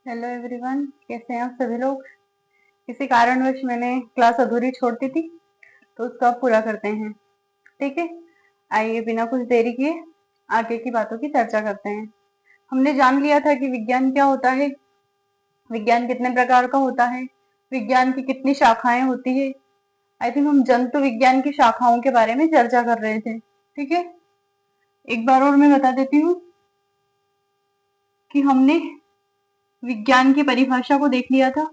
Hello everyone, कैसे हैं आप सभी लोग। किसी कारणवश मैंने क्लास अधूरी छोड़ दी थी, तो उसको अब पूरा करते हैं। ठीक है, आइए बिना कुछ देरी किए आगे की बातों की चर्चा करते हैं। हमने जान लिया था कि विज्ञान क्या होता है, विज्ञान कितने प्रकार का होता है, विज्ञान की कितनी शाखाएं होती है। आई थिंक हम जंतु विज्ञान की शाखाओं के बारे में चर्चा कर रहे थे। ठीक है, एक बार और मैं बता देती हूँ कि हमने विज्ञान की परिभाषा को देख लिया था।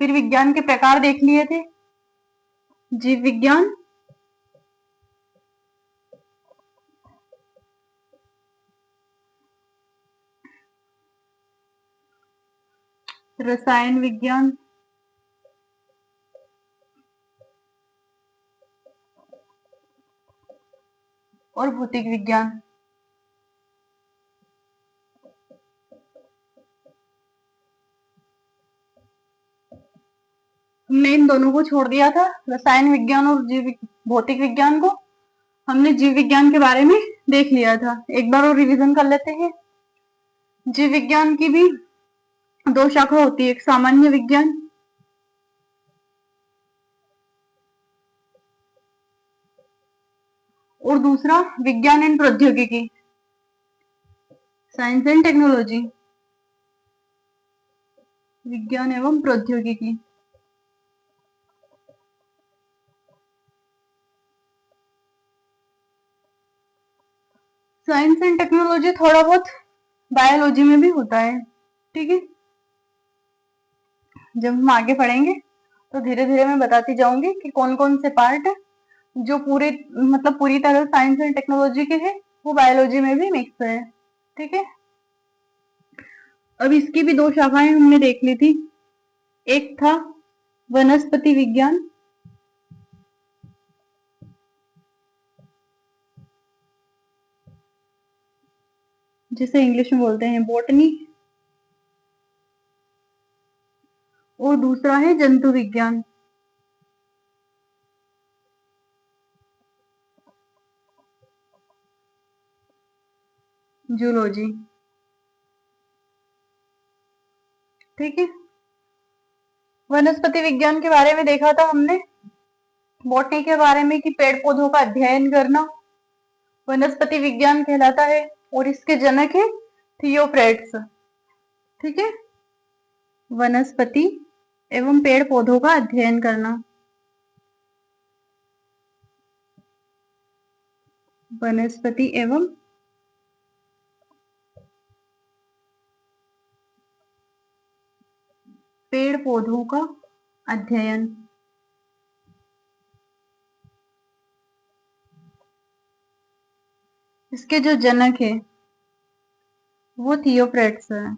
फिर विज्ञान के प्रकार देख लिए थे। जीव विज्ञान, रसायन विज्ञान, और भौतिक विज्ञान। हमने इन दोनों को छोड़ दिया था, रसायन विज्ञान और भौतिक विज्ञान को। हमने जीव विज्ञान के बारे में देख लिया था। एक बार और रिवीजन कर लेते हैं। जीव विज्ञान की भी दो शाखा होती है, एक सामान्य विज्ञान और दूसरा विज्ञान एंड प्रौद्योगिकी, साइंस एंड टेक्नोलॉजी, विज्ञान एवं प्रौद्योगिकी। साइंस एंड टेक्नोलॉजी थोड़ा बहुत बायोलॉजी में भी होता है। ठीक है, जब हम आगे पढ़ेंगे तो धीरे धीरे मैं बताती जाऊंगी कि कौन कौन से पार्ट जो पूरे मतलब पूरी तरह साइंस एंड टेक्नोलॉजी के हैं वो बायोलॉजी में भी मिक्स है। ठीक है, अब इसकी भी दो शाखाएं हमने देख ली थी। एक था वनस्पति विज्ञान, जिसे इंग्लिश में बोलते हैं बॉटनी, और दूसरा है जंतु विज्ञान, जूलॉजी। ठीक है, वनस्पति विज्ञान के बारे में देखा था हमने, बॉटनी के बारे में कि पेड़ पौधों का अध्ययन करना वनस्पति विज्ञान कहलाता है, और इसके जनक है थियोफ्रेट्स। ठीक है, वनस्पति एवं पेड़ पौधों का अध्ययन करना, वनस्पति एवं पेड़ पौधों का अध्ययन। इसके जो जनक है वो थियोफ्रेट्स है।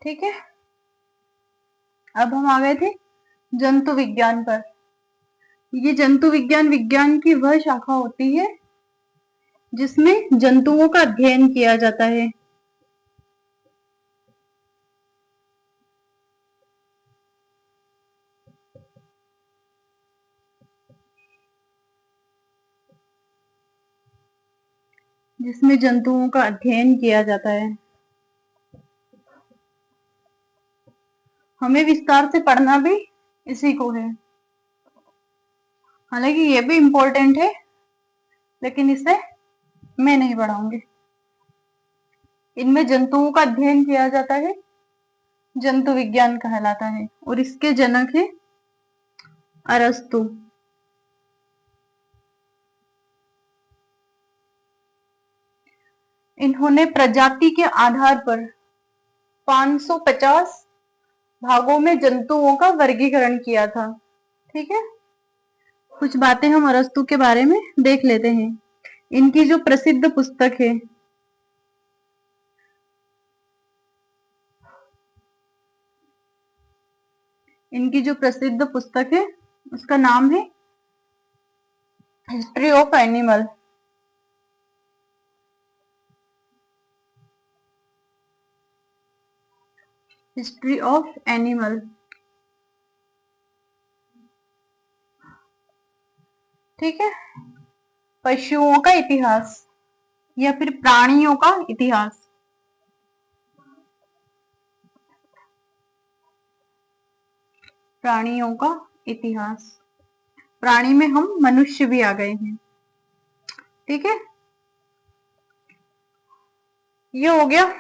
ठीक है, अब हम आ गए थे जंतु विज्ञान पर। ये जंतु विज्ञान विज्ञान की वह शाखा होती है जिसमें जंतुओं का अध्ययन किया जाता है। जिसमें जंतुओं का अध्ययन किया जाता है। हमें विस्तार से पढ़ना भी इसी को है। हालांकि ये भी इम्पोर्टेंट है, लेकिन इसे मैं नहीं पढ़ाऊंगी। इनमें जंतुओं का अध्ययन किया जाता है, जंतु विज्ञान कहलाता है, और इसके जनक है अरस्तु। इन्होंने प्रजाति के आधार पर 550 भागों में जंतुओं का वर्गीकरण किया था। ठीक है, कुछ बातें हम अरस्तु के बारे में देख लेते हैं। इनकी जो प्रसिद्ध पुस्तक है, इनकी जो प्रसिद्ध पुस्तक है उसका नाम है history of animal. History of animal, ठीक है। पशुओं का इतिहास या फिर प्राणियों का इतिहास। प्राणियों का इतिहास, प्राणी में हम मनुष्य भी आ गए हैं, ठीक है। ये हो गया।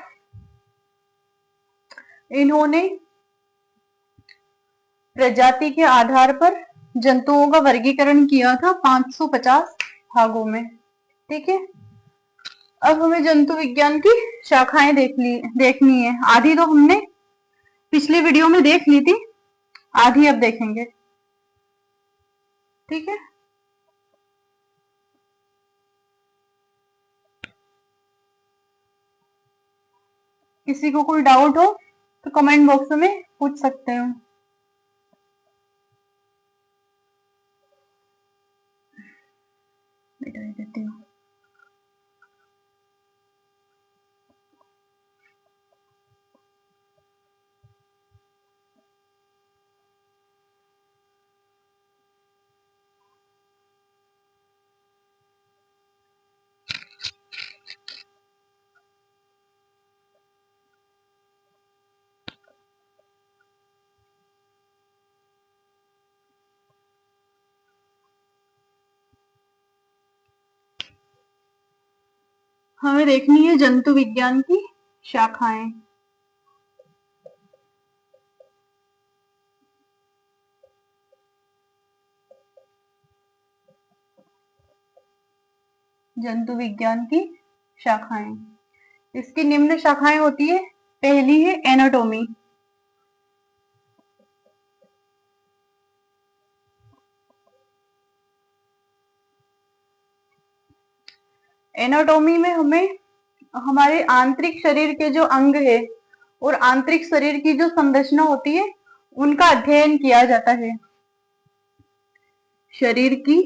इन्होंने प्रजाति के आधार पर जंतुओं का वर्गीकरण किया था 550 भागों में, ठीक है। अब हमें जंतु विज्ञान की शाखाएं देखनी है। आधी तो हमने पिछली वीडियो में देख ली थी, आधी अब देखेंगे, ठीक है। किसी को कोई डाउट हो तो कमेंट बॉक्स में पूछ सकते हो। मिटा देती हूँ। हमें देखनी है जंतु विज्ञान की शाखाएं। जंतु विज्ञान की शाखाएं, इसकी निम्न शाखाएं होती है। पहली है एनाटॉमी। एनाटॉमी में हमें हमारे आंतरिक शरीर के जो अंग है और आंतरिक शरीर की जो संरचना होती है उनका अध्ययन किया जाता है। शरीर की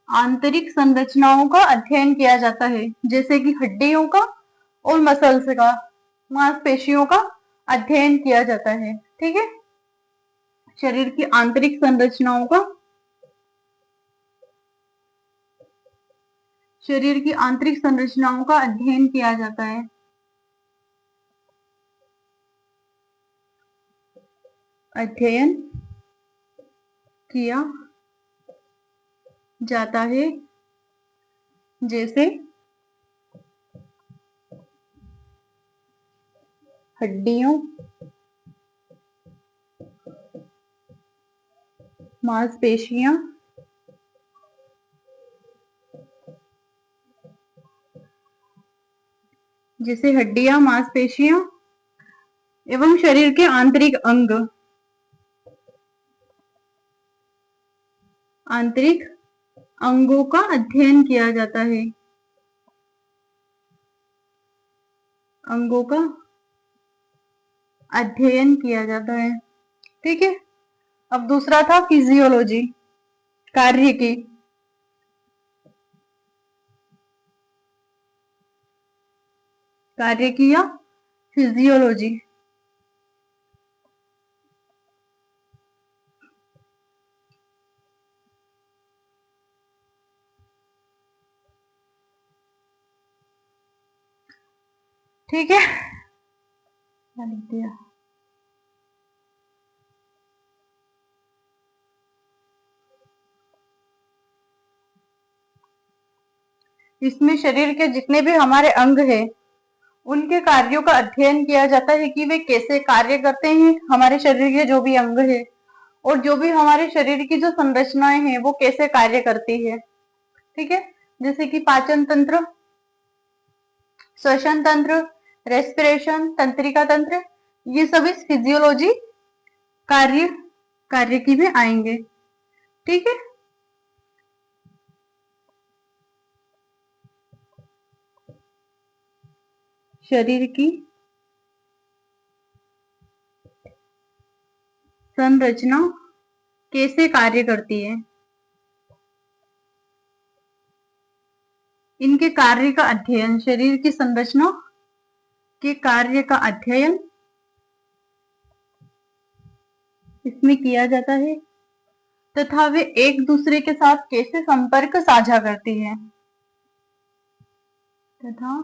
आंतरिक संरचनाओं का अध्ययन किया जाता है, जैसे कि हड्डियों का और मसल्स का, मांसपेशियों का अध्ययन किया जाता है, ठीक है। शरीर की आंतरिक संरचनाओं का, शरीर की आंतरिक संरचनाओं का अध्ययन किया जाता है। अध्ययन किया जाता है, जैसे हड्डियों, मांसपेशियां, जैसे हड्डियां, मांसपेशियां एवं शरीर के आंतरिक अंग, आंतरिक अंगों का अध्ययन किया जाता है। अंगों का अध्ययन किया जाता है, ठीक है। अब दूसरा था फिजियोलॉजी, कार्य की। कार्य की या फिजियोलॉजी, ठीक है। लिख दिया। इसमें शरीर के जितने भी हमारे अंग हैं उनके कार्यों का अध्ययन किया जाता है कि वे कैसे कार्य करते हैं, हमारे शरीर के जो भी अंग है और जो भी हमारे शरीर की जो संरचनाएं हैं वो कैसे कार्य करती है, ठीक है। जैसे कि पाचन तंत्र, श्वसन तंत्र, रेस्पिरेशन, तंत्रिका तंत्र, ये सभी फिजियोलॉजी कार्य कार्य की में आएंगे, ठीक है। शरीर की संरचना कैसे कार्य करती है, इनके कार्य का अध्ययन, शरीर की संरचना के कार्य का अध्ययन इसमें किया जाता है तथा वे एक दूसरे के साथ कैसे संपर्क साझा करती है तथा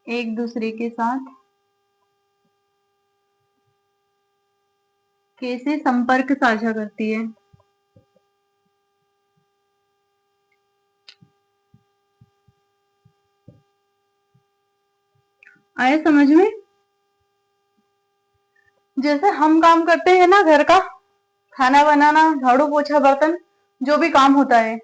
एक दूसरे के साथ कैसे संपर्क साझा करती है। आए समझ में? जैसे हम काम करते हैं ना घर का, खाना बनाना, झाड़ू पोछा, बर्तन, जो भी काम होता है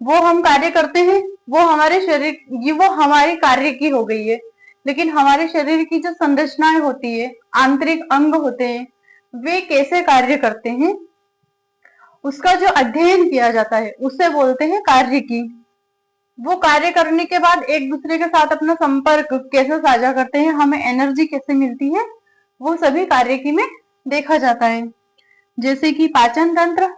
वो हम कार्य करते हैं, वो हमारे शरीर की, वो हमारी कार्य की हो गई है। लेकिन हमारे शरीर की जो संरचनाएं होती है, आंतरिक अंग होते हैं, वे कैसे कार्य करते हैं उसका जो अध्ययन किया जाता है उसे बोलते हैं कार्य की। वो कार्य करने के बाद एक दूसरे के साथ अपना संपर्क कैसे साझा करते हैं, हमें एनर्जी कैसे मिलती है, वो सभी कार्य की में देखा जाता है। जैसे कि पाचन तंत्र,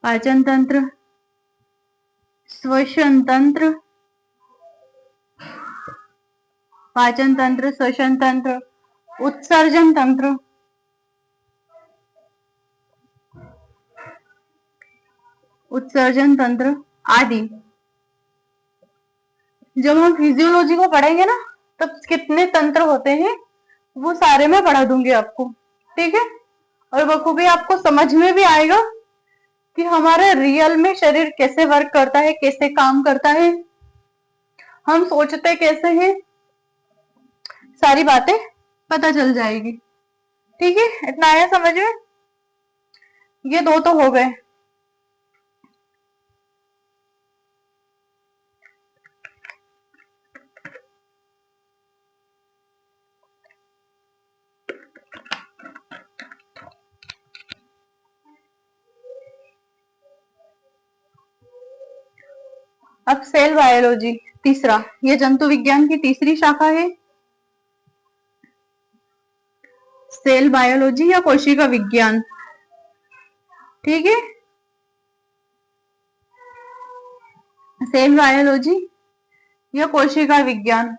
पाचन तंत्र, श्वसन तंत्र, पाचन तंत्र, श्वसन तंत्र, उत्सर्जन तंत्र, उत्सर्जन तंत्र आदि। जब हम फिजियोलॉजी को पढ़ेंगे ना, तब कितने तंत्र होते हैं वो सारे मैं पढ़ा दूंगी आपको, ठीक है। और बखूबी आपको समझ में भी आएगा कि हमारा रियल में शरीर कैसे वर्क करता है, कैसे काम करता है, हम सोचते कैसे हैं, सारी बातें पता चल जाएगी, ठीक है। इतना आया समझ में? ये दो तो हो गए। अब सेल बायोलॉजी तीसरा, ये जंतु विज्ञान की तीसरी शाखा है। सेल बायोलॉजी या कोशिका विज्ञान, ठीक है। सेल बायोलॉजी या कोशिका विज्ञान,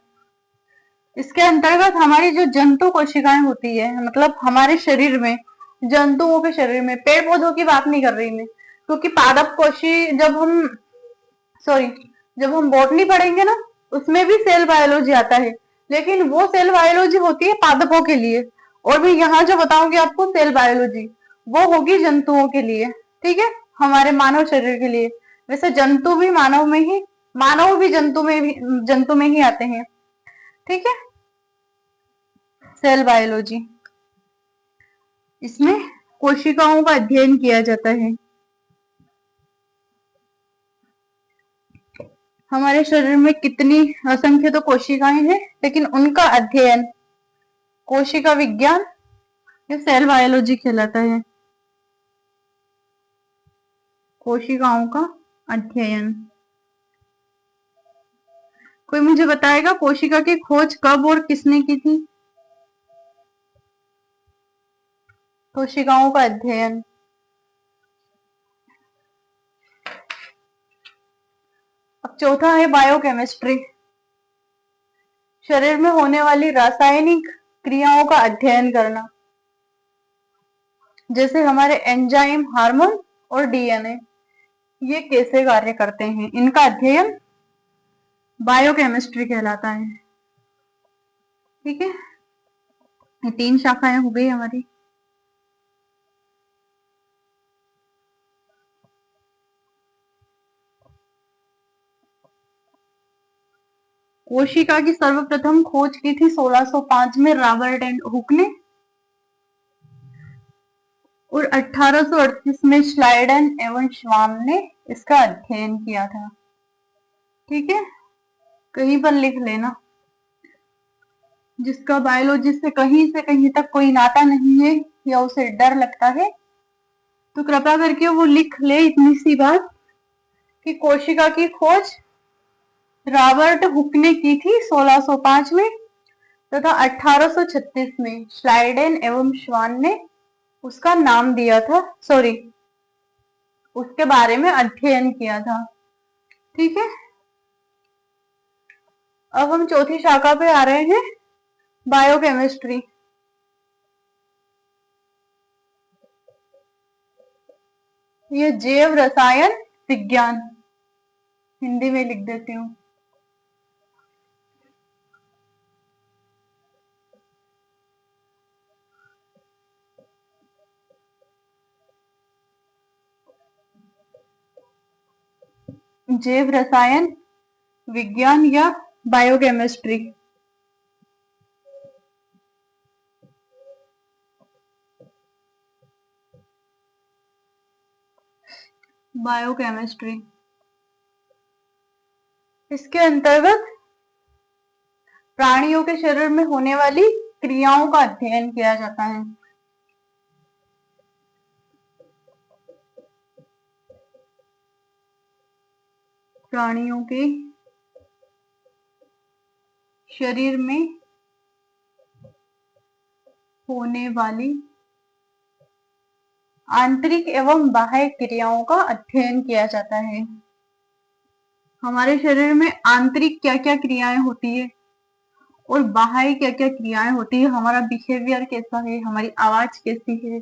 इसके अंतर्गत हमारी जो जंतु कोशिकाएं होती है, मतलब हमारे शरीर में, जंतुओं के शरीर में, पेड़ पौधों की बात नहीं कर रही मैं, क्योंकि पादप कोशी जब हम बॉटनी पढ़ेंगे ना, उसमें भी सेल बायोलॉजी आता है, लेकिन वो सेल बायोलॉजी होती है पादपों के लिए, और मैं यहाँ जो बताऊंगी आपको सेल बायोलॉजी, वो होगी जंतुओं के लिए, ठीक है, हमारे मानव शरीर के लिए। वैसे जंतु भी मानव में ही, मानव भी जंतु में ही आते हैं, ठीक है। सेल बायोलॉजी, इसमें कोशिकाओं का अध्ययन किया जाता है। हमारे शरीर में कितनी असंख्य तो कोशिकाएं हैं, लेकिन उनका अध्ययन कोशिका विज्ञान या सेल बायोलॉजी कहलाता है। कोशिकाओं का अध्ययन। कोई मुझे बताएगा कोशिका की खोज कब और किसने की थी? कोशिकाओं का अध्ययन। अब चौथा है बायोकेमिस्ट्री, शरीर में होने वाली रासायनिक क्रियाओं का अध्ययन करना, जैसे हमारे एंजाइम, हार्मोन और डीएनए, ये कैसे कार्य करते हैं, इनका अध्ययन बायोकेमिस्ट्री कहलाता है, ठीक है। ये तीन शाखाएं हो गई हमारी। कोशिका की सर्वप्रथम खोज की थी 1605 में रॉबर्ट एंड हुक ने, और 1838 में श्लाइडन एवं श्वाम ने इसका अध्ययन किया था, ठीक है। कहीं पर लिख लेना, जिसका बायोलॉजी से कहीं तक कोई नाता नहीं है या उसे डर लगता है, तो कृपया करके वो लिख ले इतनी सी बात कि कोशिका की खोज रॉबर्ट हुक ने की थी 1605 में तथा 1836 में श्लाइडेन एवं श्वान ने उसका नाम दिया था, सॉरी उसके बारे में अध्ययन किया था। ठीक है, अब हम चौथी शाखा पे आ रहे हैं, बायोकेमिस्ट्री। ये जैव रसायन विज्ञान, हिंदी में लिख देती हूँ। जैव रसायन विज्ञान या बायोकेमिस्ट्री। बायोकेमिस्ट्री, इसके अंतर्गत प्राणियों के शरीर में होने वाली क्रियाओं का अध्ययन किया जाता है। प्राणियों के शरीर में होने वाली आंतरिक एवं बाह्य क्रियाओं का अध्ययन किया जाता है। हमारे शरीर में आंतरिक क्या क्या क्रियाएं होती है और बाह्य क्या क्या क्रियाएं होती है, हमारा बिहेवियर कैसा है, हमारी आवाज कैसी है,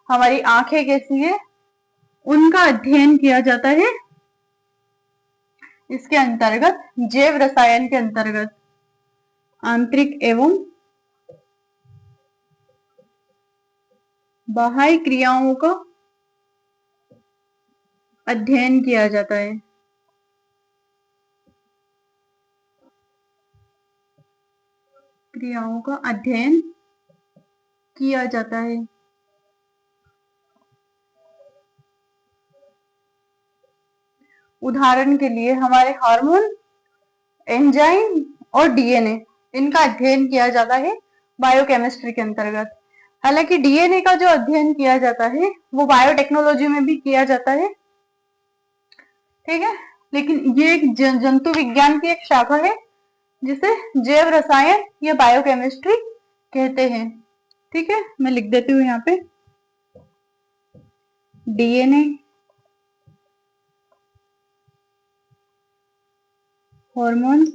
हमारी आंखें कैसी है, उनका अध्ययन किया जाता है। इसके अंतर्गत जैव रसायन के अंतर्गत आंतरिक एवं बाह्य क्रियाओं का अध्ययन किया जाता है। क्रियाओं का अध्ययन किया जाता है। उदाहरण के लिए हमारे हार्मोन, एंजाइम और डीएनए, इनका अध्ययन किया जाता है बायोकेमिस्ट्री के अंतर्गत। हालांकि डीएनए का जो अध्ययन किया जाता है वो बायोटेक्नोलॉजी में भी किया जाता है, ठीक है, लेकिन ये एक जंतु विज्ञान की एक शाखा है जिसे जैव रसायन या बायोकेमिस्ट्री कहते हैं। ठीक है, मैं लिख देती हूँ यहाँ पे डीएनए, हार्मोन्स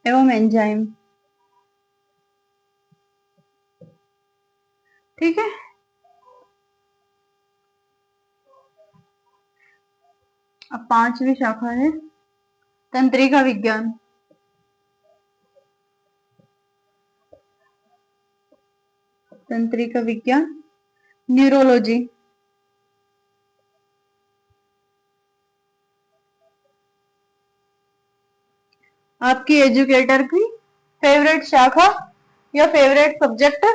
एवं एंजाइम। ठीक है, अब पांचवी शाखा है तंत्रिका विज्ञान। तंत्रिका विज्ञान, न्यूरोलॉजी। आपकी एजुकेटर की फेवरेट शाखा या फेवरेट सब्जेक्ट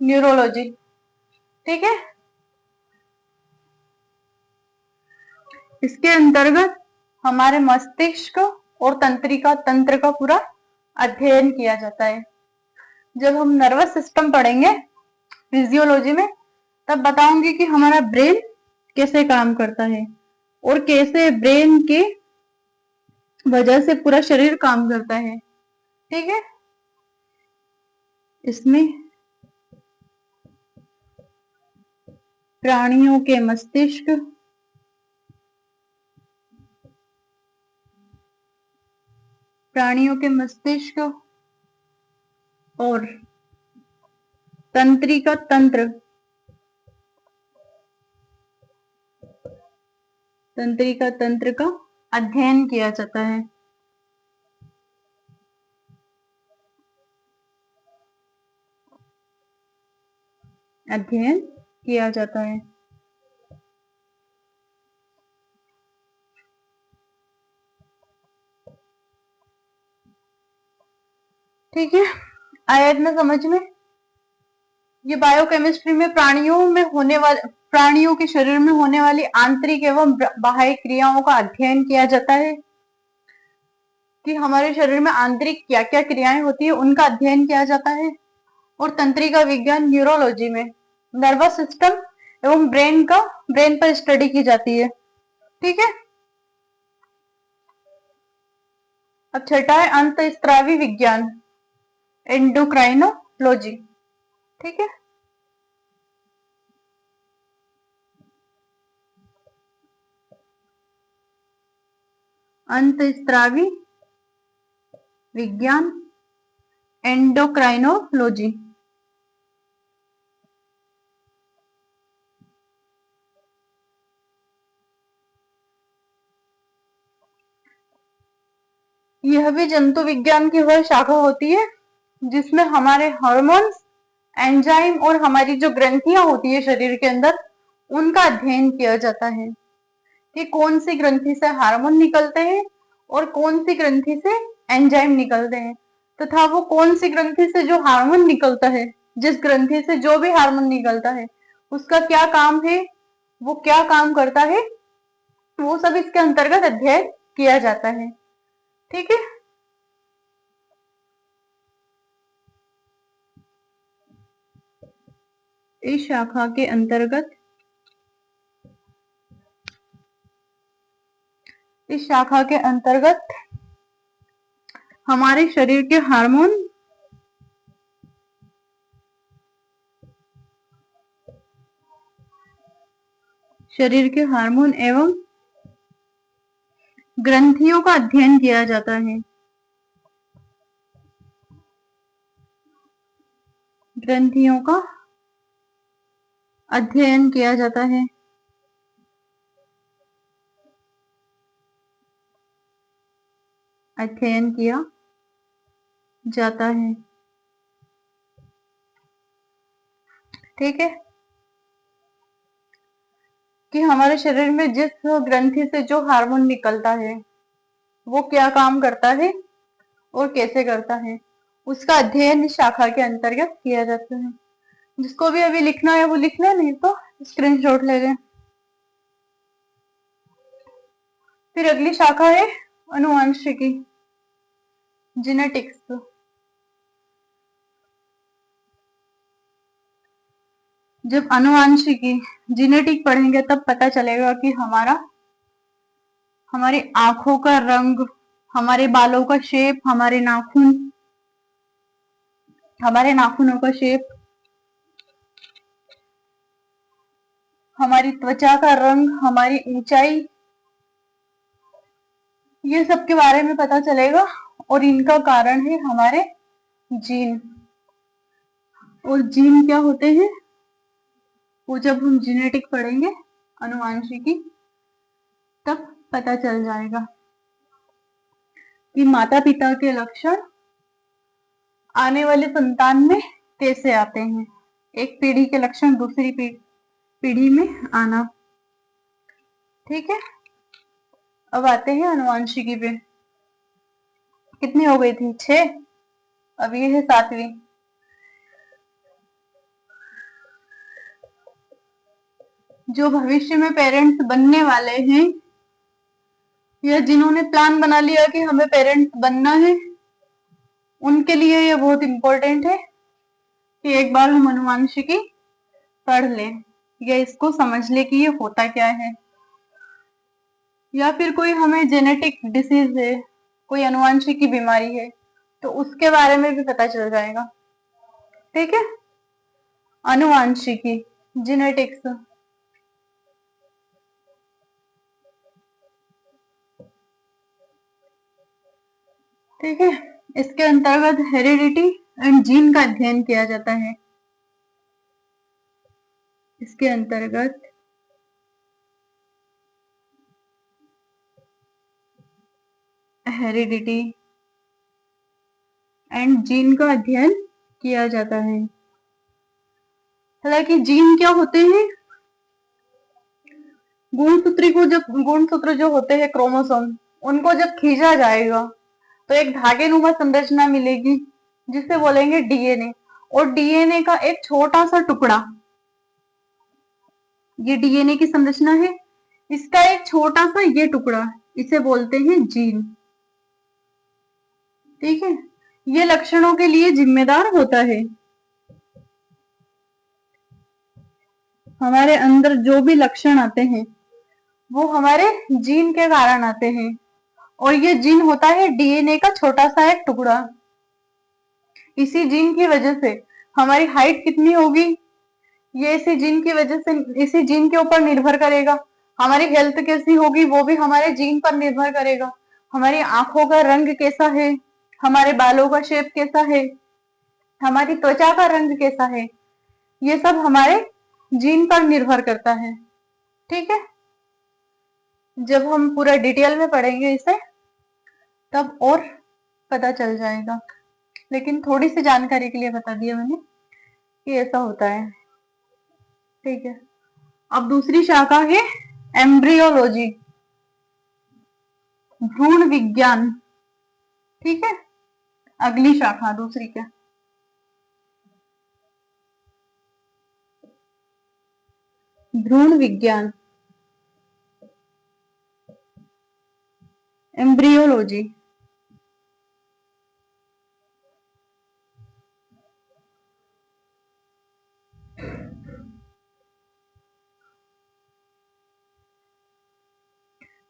न्यूरोलॉजी। ठीक है, इसके अंतर्गत हमारे मस्तिष्क और तंत्रिका तंत्र का पूरा अध्ययन किया जाता है। जब हम नर्वस सिस्टम पढ़ेंगे फिजियोलॉजी में तब बताऊंगी कि हमारा ब्रेन कैसे काम करता है और कैसे ब्रेन के वजह से पूरा शरीर काम करता है। ठीक है, इसमें प्राणियों के मस्तिष्क, प्राणियों के मस्तिष्क और तंत्रिका तंत्र, तंत्रिका तंत्र का अध्ययन किया जाता है। अध्ययन किया जाता है। ठीक है, आया इतना समझ में? ये बायोकेमिस्ट्री में प्राणियों के शरीर में होने वाली आंतरिक एवं बाह्य क्रियाओं का अध्ययन किया जाता है कि हमारे शरीर में आंतरिक क्या क्या क्रियाएं होती है उनका अध्ययन किया जाता है। और तंत्रिका विज्ञान न्यूरोलॉजी में नर्वस सिस्टम एवं ब्रेन पर स्टडी की जाती है। ठीक है। अब छठा है अंतःस्रावी विज्ञान, एंडोक्राइनोलॉजी। ठीक है। अंतःस्रावी विज्ञान, एंडोक्राइनोलॉजी। यह भी जंतु विज्ञान की वह शाखा होती है जिसमें हमारे हार्मोन्स, एंजाइम और हमारी जो ग्रंथियां होती है शरीर के अंदर, उनका अध्ययन किया जाता है कि कौन सी ग्रंथि से हार्मोन निकलते हैं और कौन सी ग्रंथि से एंजाइम निकलते हैं, तथा वो कौन सी ग्रंथि से जो हार्मोन निकलता है, जिस ग्रंथि से जो भी हार्मोन निकलता है, उसका क्या काम है, वो क्या काम करता है, वो सब इसके अंतर्गत अध्ययन किया जाता है। ठीक है। इस शाखा के अंतर्गत हमारे शरीर के हार्मोन, एवं ग्रंथियों का अध्ययन किया जाता है। ग्रंथियों का अध्ययन किया जाता है। अध्ययन किया जाता है। ठीक है। कि हमारे शरीर में जिस ग्रंथि से जो हार्मोन निकलता है, वो क्या काम करता है और कैसे करता है, उसका अध्ययन इस शाखा के अंतर्गत किया जाता है। जिसको भी अभी लिखना है वो लिख ले, नहीं तो स्क्रीनशॉट ले लें। फिर अगली शाखा है अनुवांशिकी, जेनेटिक्स। जब अनुवांशिकी, जेनेटिक पढ़ेंगे तब पता चलेगा कि हमारी आंखों का रंग, हमारे बालों का शेप, हमारे नाखूनों का शेप, हमारी त्वचा का रंग, हमारी ऊंचाई, ये सब के बारे में पता चलेगा। और इनका कारण है हमारे जीन। और जीन क्या होते हैं वो जब हम जेनेटिक पढ़ेंगे, अनुवांशिकी, तब पता चल जाएगा कि माता पिता के लक्षण आने वाले संतान में कैसे आते हैं, एक पीढ़ी के लक्षण दूसरी पीढ़ी में आना। ठीक है। अब आते हैं अनुवांशिकी पे। कितनी हो गई थी? 6। अब ये है 7वीं। जो भविष्य में पेरेंट्स बनने वाले हैं या जिन्होंने प्लान बना लिया कि हमें पेरेंट्स बनना है, उनके लिए ये बहुत इंपॉर्टेंट है कि एक बार हम अनुवांशिकी पढ़ लें या इसको समझ ले कि ये होता क्या है। या फिर कोई हमें जेनेटिक डिसीज है, कोई अनुवांशिकी बीमारी है, तो उसके बारे में भी पता चल जाएगा। ठीक है। अनुवांशिकी, जेनेटिक्स। ठीक है। इसके अंतर्गत हेरिडिटी एंड जीन का अध्ययन किया जाता है। इसके अंतर्गत हेरिडिटी एंड जीन का अध्ययन किया जाता है। हालांकि जीन क्या होते हैं? गुणसूत्र जो होते हैं क्रोमोसोम, उनको जब खींचा जाएगा तो एक धागे नुमा संरचना मिलेगी जिसे बोलेंगे डीएनए। और डीएनए का एक छोटा सा टुकड़ा, ये डीएनए की संरचना है, इसका एक छोटा सा ये टुकड़ा, इसे बोलते हैं जीन। ठीक है। ये लक्षणों के लिए जिम्मेदार होता है। हमारे अंदर जो भी लक्षण आते हैं वो हमारे जीन के कारण आते हैं। और ये जीन होता है डीएनए का छोटा सा एक टुकड़ा। इसी जीन की वजह से हमारी हाइट कितनी होगी, ये इसी जीन की वजह से, इसी जीन के ऊपर निर्भर करेगा। हमारी हेल्थ कैसी होगी वो भी हमारे जीन पर निर्भर करेगा। हमारी आंखों का रंग कैसा है, हमारे बालों का शेप कैसा है, हमारी त्वचा का रंग कैसा है, ये सब हमारे जीन पर निर्भर करता है। ठीक है, जब हम पूरा डिटेल में पढ़ेंगे इसे तब और पता चल जाएगा, लेकिन थोड़ी सी जानकारी के लिए बता दिया मैंने कि ऐसा होता है। ठीक है, अब दूसरी शाखा है एम्ब्रियोलॉजी, भ्रूण विज्ञान। ठीक है, अगली शाखा दूसरी क्या, भ्रूण विज्ञान, एम्ब्रियोलॉजी।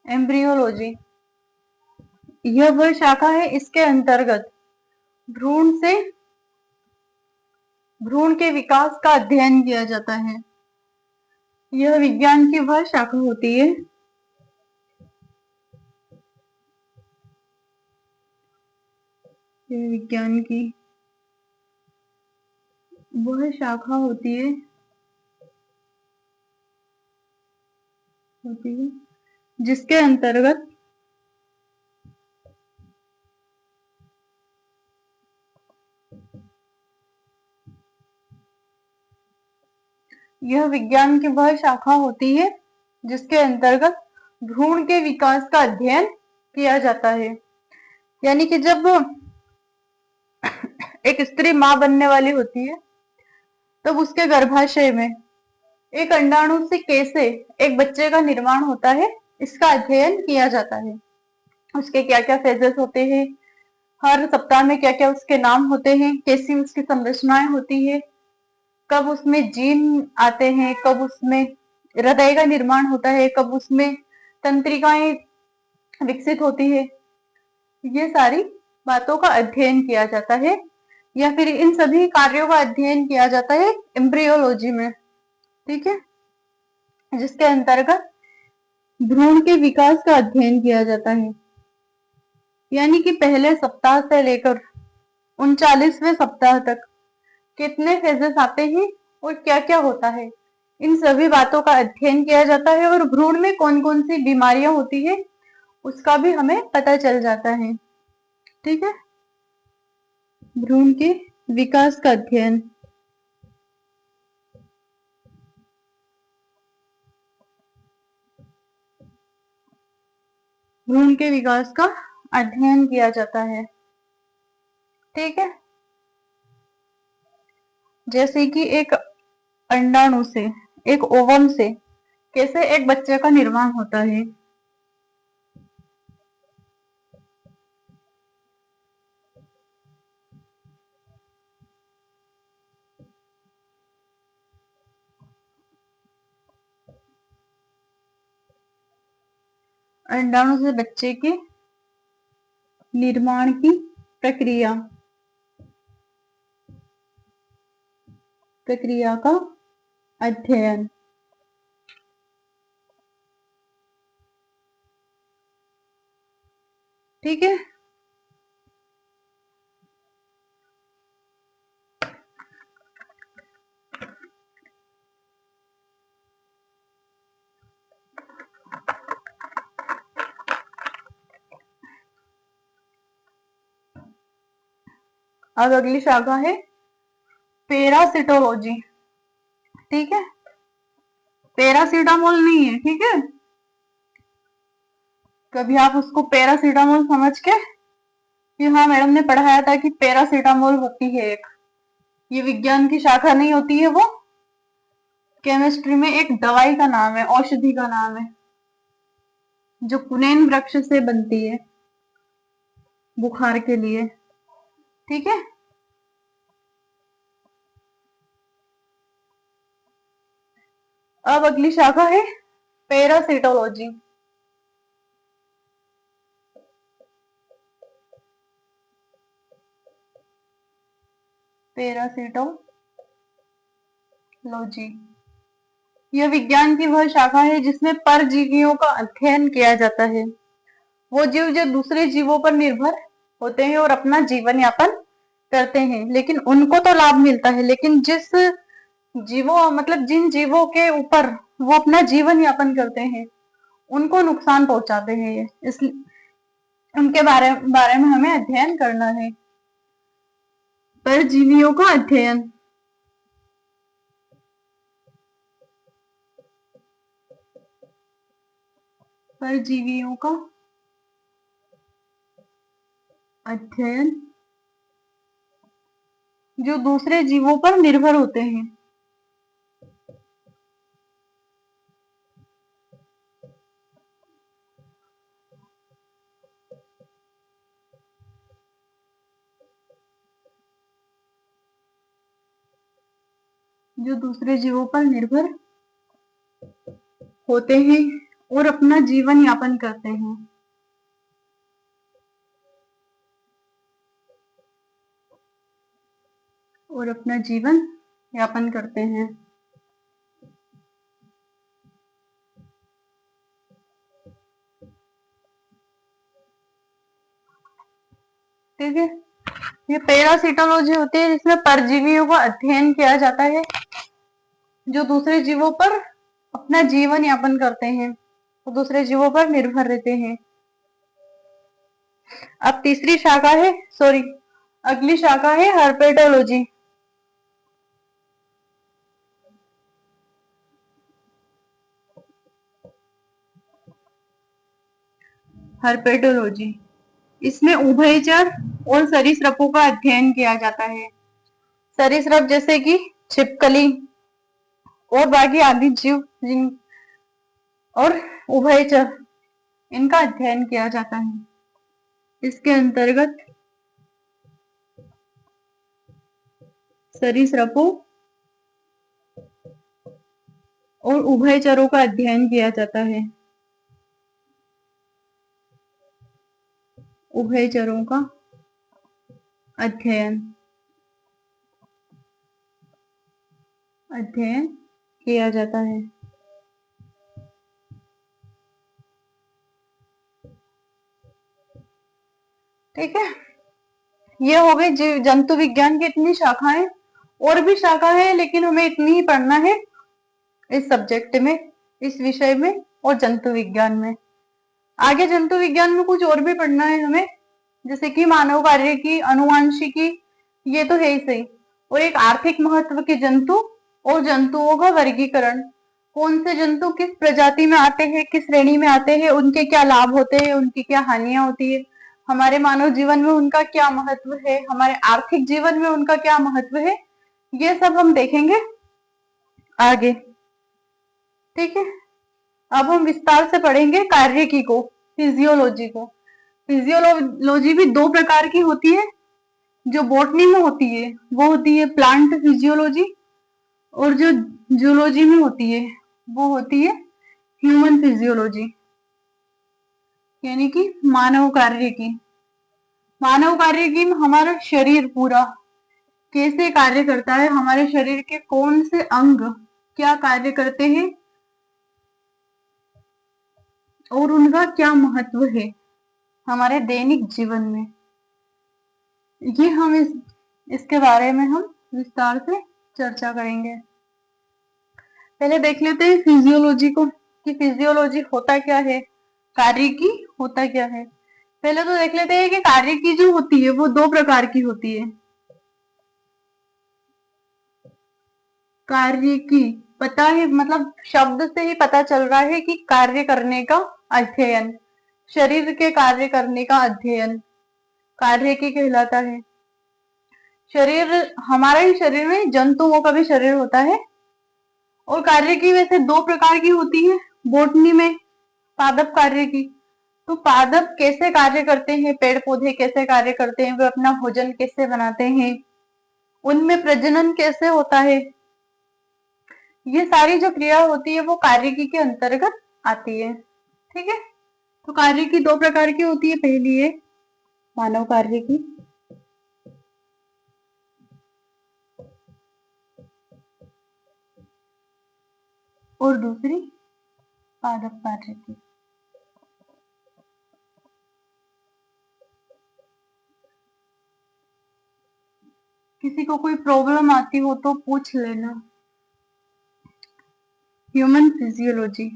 एम्ब्रियोलॉजी यह वह शाखा है, इसके अंतर्गत भ्रूण से भ्रूण के विकास का अध्ययन किया जाता है। यह विज्ञान की वह शाखा होती है यह विज्ञान की वह शाखा होती है जिसके अंतर्गत यह विज्ञान की वह शाखा होती है जिसके अंतर्गत भ्रूण के विकास का अध्ययन किया जाता है। यानी कि जब एक स्त्री मां बनने वाली होती है तब उसके गर्भाशय में एक अंडाणु से कैसे एक बच्चे का निर्माण होता है, इसका अध्ययन किया जाता है। उसके क्या क्या फेजेस होते हैं, हर सप्ताह में क्या क्या उसके नाम होते हैं, कैसी उसकी संरचनाएं होती है, कब उसमें जीन आते हैं, कब उसमें हृदय का निर्माण होता है, कब उसमें तंत्रिकाएं विकसित होती है, ये सारी बातों का अध्ययन किया जाता है, या फिर इन सभी कार्यों का अध्ययन किया जाता है एम्ब्रियोलॉजी में। ठीक है, जिसके अंतर्गत भ्रूण के विकास का अध्ययन किया जाता है। यानी कि पहले सप्ताह से लेकर 39वें सप्ताह तक कितने फेजेस आते हैं और क्या क्या होता है, इन सभी बातों का अध्ययन किया जाता है। और भ्रूण में कौन कौन सी बीमारियां होती है उसका भी हमें पता चल जाता है। ठीक है, भ्रूण के विकास का अध्ययन। भ्रूण के विकास का अध्ययन किया जाता है। ठीक है, जैसे कि एक अंडाणु से, एक ओवम से कैसे एक बच्चे का निर्माण होता है। अंडाणु से बच्चे के निर्माण की प्रक्रिया प्रक्रिया का अध्ययन। ठीक है, अब अगली शाखा है पैरासिटोलॉजी। ठीक है, पैरासीटामोल नहीं है। ठीक है, कभी आप उसको पैरासीटामोल समझ के कि हाँ मैडम ने पढ़ाया था कि पैरासीटामोल होती है एक, ये विज्ञान की शाखा नहीं होती है, वो केमिस्ट्री में एक दवाई का नाम है, औषधि का नाम है, जो कुनेन वृक्ष से बनती है बुखार के लिए। ठीक है, अब अगली शाखा है पैरासिटोलॉजी। पैरासिटोलॉजी यह विज्ञान की वह शाखा है जिसमें परजीवियों का अध्ययन किया जाता है। वो जीव जो दूसरे जीवों पर निर्भर होते हैं और अपना जीवन यापन करते हैं, लेकिन उनको तो लाभ मिलता है, लेकिन जिस जीवों मतलब जिन जीवों के ऊपर वो अपना जीवन यापन करते हैं उनको नुकसान पहुंचाते हैं ये, इसलिए उनके बारे में हमें अध्ययन करना है। परजीवियों का अध्ययन। परजीवियों का अध्ययन जो दूसरे जीवों पर निर्भर होते हैं। जो दूसरे जीवों पर निर्भर होते हैं और अपना जीवन यापन करते हैं। और अपना जीवन यापन करते हैं। ठीक है, ये पैरासिटोलॉजी होती है जिसमें परजीवियों का अध्ययन किया जाता है जो दूसरे जीवों पर अपना जीवन यापन करते हैं और दूसरे जीवों पर निर्भर रहते हैं। अब तीसरी शाखा है, सॉरी अगली शाखा है हर्पेटोलॉजी। हर्पेटोलॉजी इसमें उभयचर और सरीसृपों का अध्ययन किया जाता है। सरीसृप जैसे कि छिपकली और बाकी आदि जीव जिन और उभयचर इनका अध्ययन किया जाता है। इसके अंतर्गत सरीसृपों और उभयचरों का अध्ययन किया जाता है। उभयचरों का अध्ययन किया जाता है। ठीक है, ये हो गई जंतु विज्ञान की इतनी शाखाएं, और भी शाखा है लेकिन हमें इतनी ही पढ़ना है इस सब्जेक्ट में, इस विषय में और जंतु विज्ञान में। आगे जंतु विज्ञान में कुछ और भी पढ़ना है हमें, जैसे कि मानव कार्य की, अनुवांशिकी, ये तो है ही सही, और एक आर्थिक महत्व के जंतु और जंतुओं का वर्गीकरण, कौन से जंतु किस प्रजाति में आते हैं, किस श्रेणी में आते हैं, उनके क्या लाभ होते हैं, उनकी क्या हानियां होती है, हमारे मानव जीवन में उनका क्या महत्व है, हमारे आर्थिक जीवन में उनका क्या महत्व है, ये सब हम देखेंगे आगे। ठीक है, अब हम विस्तार से पढ़ेंगे कार्यकी को, फिजियोलॉजी को। फिजियोलॉजी भी दो प्रकार की होती है, जो बॉटनी में होती है वो होती है प्लांट फिजियोलॉजी, और जो जूलॉजी में होती है वो होती है ह्यूमन फिजियोलॉजी, यानी कि मानव कार्य की। मानव कार्य की हमारा शरीर पूरा कैसे कार्य करता है, हमारे शरीर के कौन से अंग क्या कार्य करते हैं और उनका क्या महत्व है हमारे दैनिक जीवन में, ये हम इसके बारे में हम विस्तार से चर्चा करेंगे। पहले देख लेते हैं फिजियोलॉजी को, कि फिजियोलॉजी होता क्या है, कार्यकी होता क्या है। पहले तो देख लेते हैं कि कार्यकी जो होती है वो दो प्रकार की होती है। कार्यकी पता है, मतलब शब्द से ही पता चल रहा है कि कार्य करने का अध्ययन, शरीर के कार्य करने का अध्ययन कार्यकी कहलाता है। शरीर, हमारा ही शरीर में जंतुओं का भी शरीर होता है, और कार्यकी वैसे दो प्रकार की होती है बॉटनी में, पादप कार्यकी। तो पादप कैसे कार्य करते हैं, पेड़ पौधे कैसे कार्य करते हैं, वे अपना भोजन कैसे बनाते हैं, उनमें प्रजनन कैसे होता है, ये सारी जो क्रिया होती है वो कार्यकी के अंतर्गत आती है। ठीक है, तो कार्यकी दो प्रकार की होती है। पहली है मानव कार्यकी, और दूसरी पादप कार्यकी। किसी को कोई प्रॉब्लम आती हो तो पूछ लेना। Human physiology,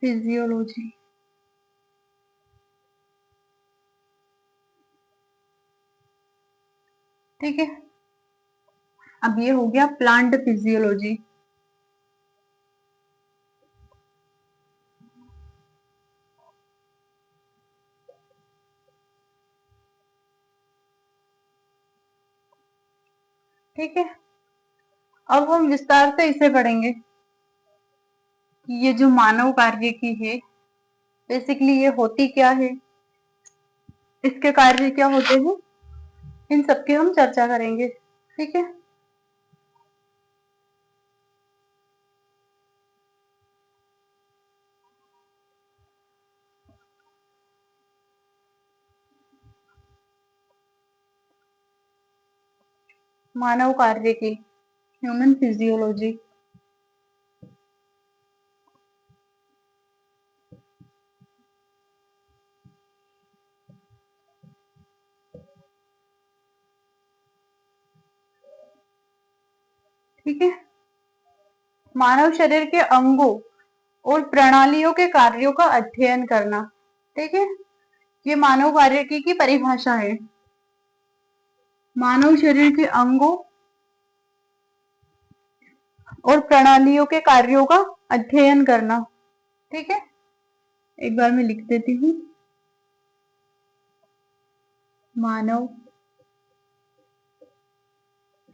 physiology. ठीक है, अब ये हो गया प्लांट फिजियोलॉजी। ठीक है, अब हम विस्तार से इसे पढ़ेंगे कि ये जो मानव कार्य की है बेसिकली ये होती क्या है, इसके कार्य क्या होते हैं, इन सबकी हम चर्चा करेंगे। ठीक है, मानव कार्य की, ह्यूमन फिजियोलॉजी। ठीक है, मानव शरीर के अंगों और प्रणालियों के कार्यों का अध्ययन करना। ठीक है, ये मानव कार्य की परिभाषा है। मानव शरीर के अंगों और प्रणालियों के कार्यों का अध्ययन करना। ठीक है, एक बार मैं लिख देती हूँ। मानव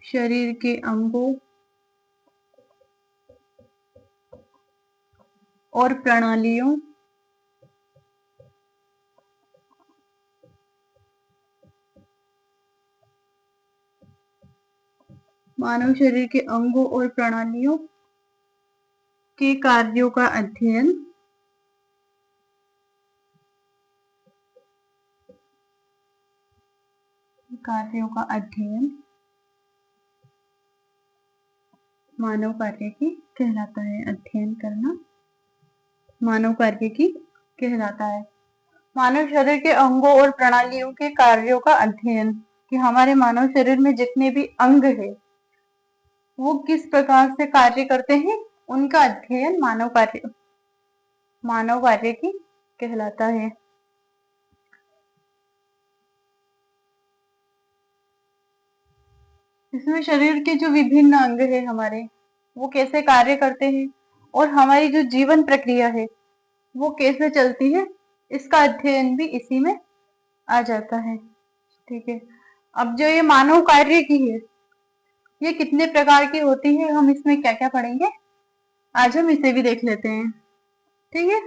शरीर के अंगों और प्रणालियों मानव शरीर के अंगों और प्रणालियों के कार्यों का अध्ययन मानव कार्य की कहलाता है। अध्ययन करना मानव कार्य की कहलाता है। मानव शरीर के अंगों और प्रणालियों के कार्यों का अध्ययन, कि हमारे मानव शरीर में जितने भी अंग है वो किस प्रकार से कार्य करते हैं, उनका अध्ययन मानव कार्य की कहलाता है। इसमें शरीर के जो विभिन्न अंग है हमारे, वो कैसे कार्य करते हैं और हमारी जो जीवन प्रक्रिया है वो कैसे चलती है, इसका अध्ययन भी इसी में आ जाता है। ठीक है, अब जो ये मानव कार्य की है ये कितने प्रकार की होती है, हम इसमें क्या क्या पढ़ेंगे आज हम इसे भी देख लेते हैं। ठीक है,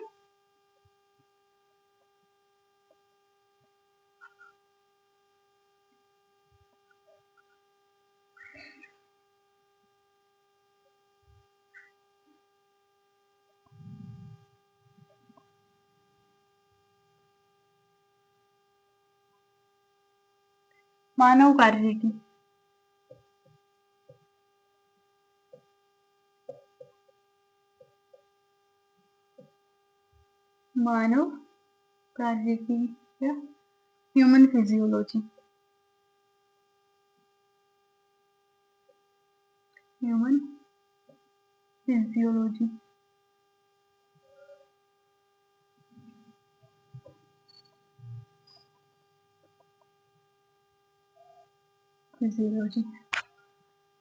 मानव कार्य की मानव कार्य की या human physiology, human physiology. Physiology,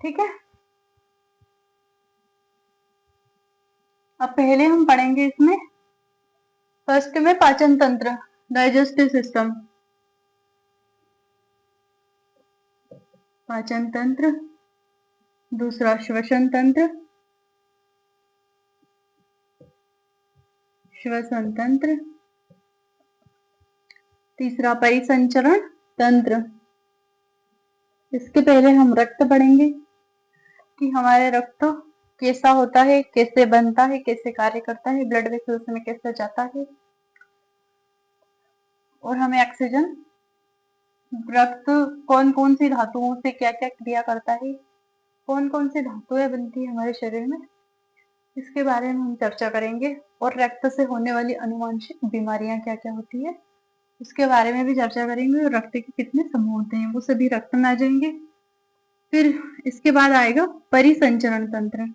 ठीक है। अब पहले हम पढ़ेंगे इसमें फर्स्ट में पाचन तंत्र, डाइजेस्टिव सिस्टम, पाचन तंत्र। दूसरा श्वसन तंत्र, श्वसन तंत्र। तीसरा परिसंचरण तंत्र। इसके पहले हम रक्त पढ़ेंगे कि हमारे रक्त कैसा होता है, कैसे बनता है, कैसे कार्य करता है, ब्लड वेसल्स में कैसे जाता है, और हमें ऑक्सीजन, रक्त कौन कौन सी धातुओं से क्या क्या क्रिया करता है, कौन कौन सी धातुएं बनती है हमारे शरीर में, इसके बारे में हम चर्चा करेंगे। और रक्त से होने वाली आनुवंशिक बीमारियां क्या क्या होती है उसके बारे में भी चर्चा करेंगे। और रक्त के कितने समूह होते हैं वो सभी रक्त में आ जाएंगे। फिर इसके बाद आएगा परिसंचरण तंत्र।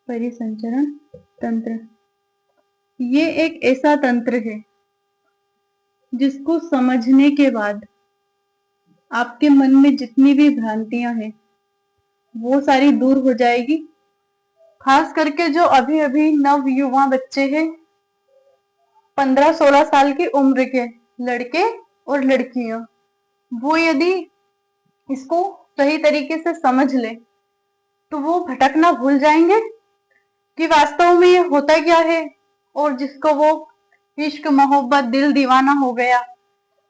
परिसंचरण तंत्र ये एक ऐसा तंत्र है जिसको समझने के बाद आपके मन में जितनी भी भ्रांतियां हैं वो सारी दूर हो जाएगी। खास करके जो अभी अभी नव युवा बच्चे हैं, 15-16 साल की उम्र के लड़के और लड़कियां, वो यदि इसको सही तरीके से समझ ले तो वो भटकना भूल जाएंगे कि वास्तव में ये होता क्या है। और जिसको वो इश्क मोहब्बत, दिल दीवाना हो गया,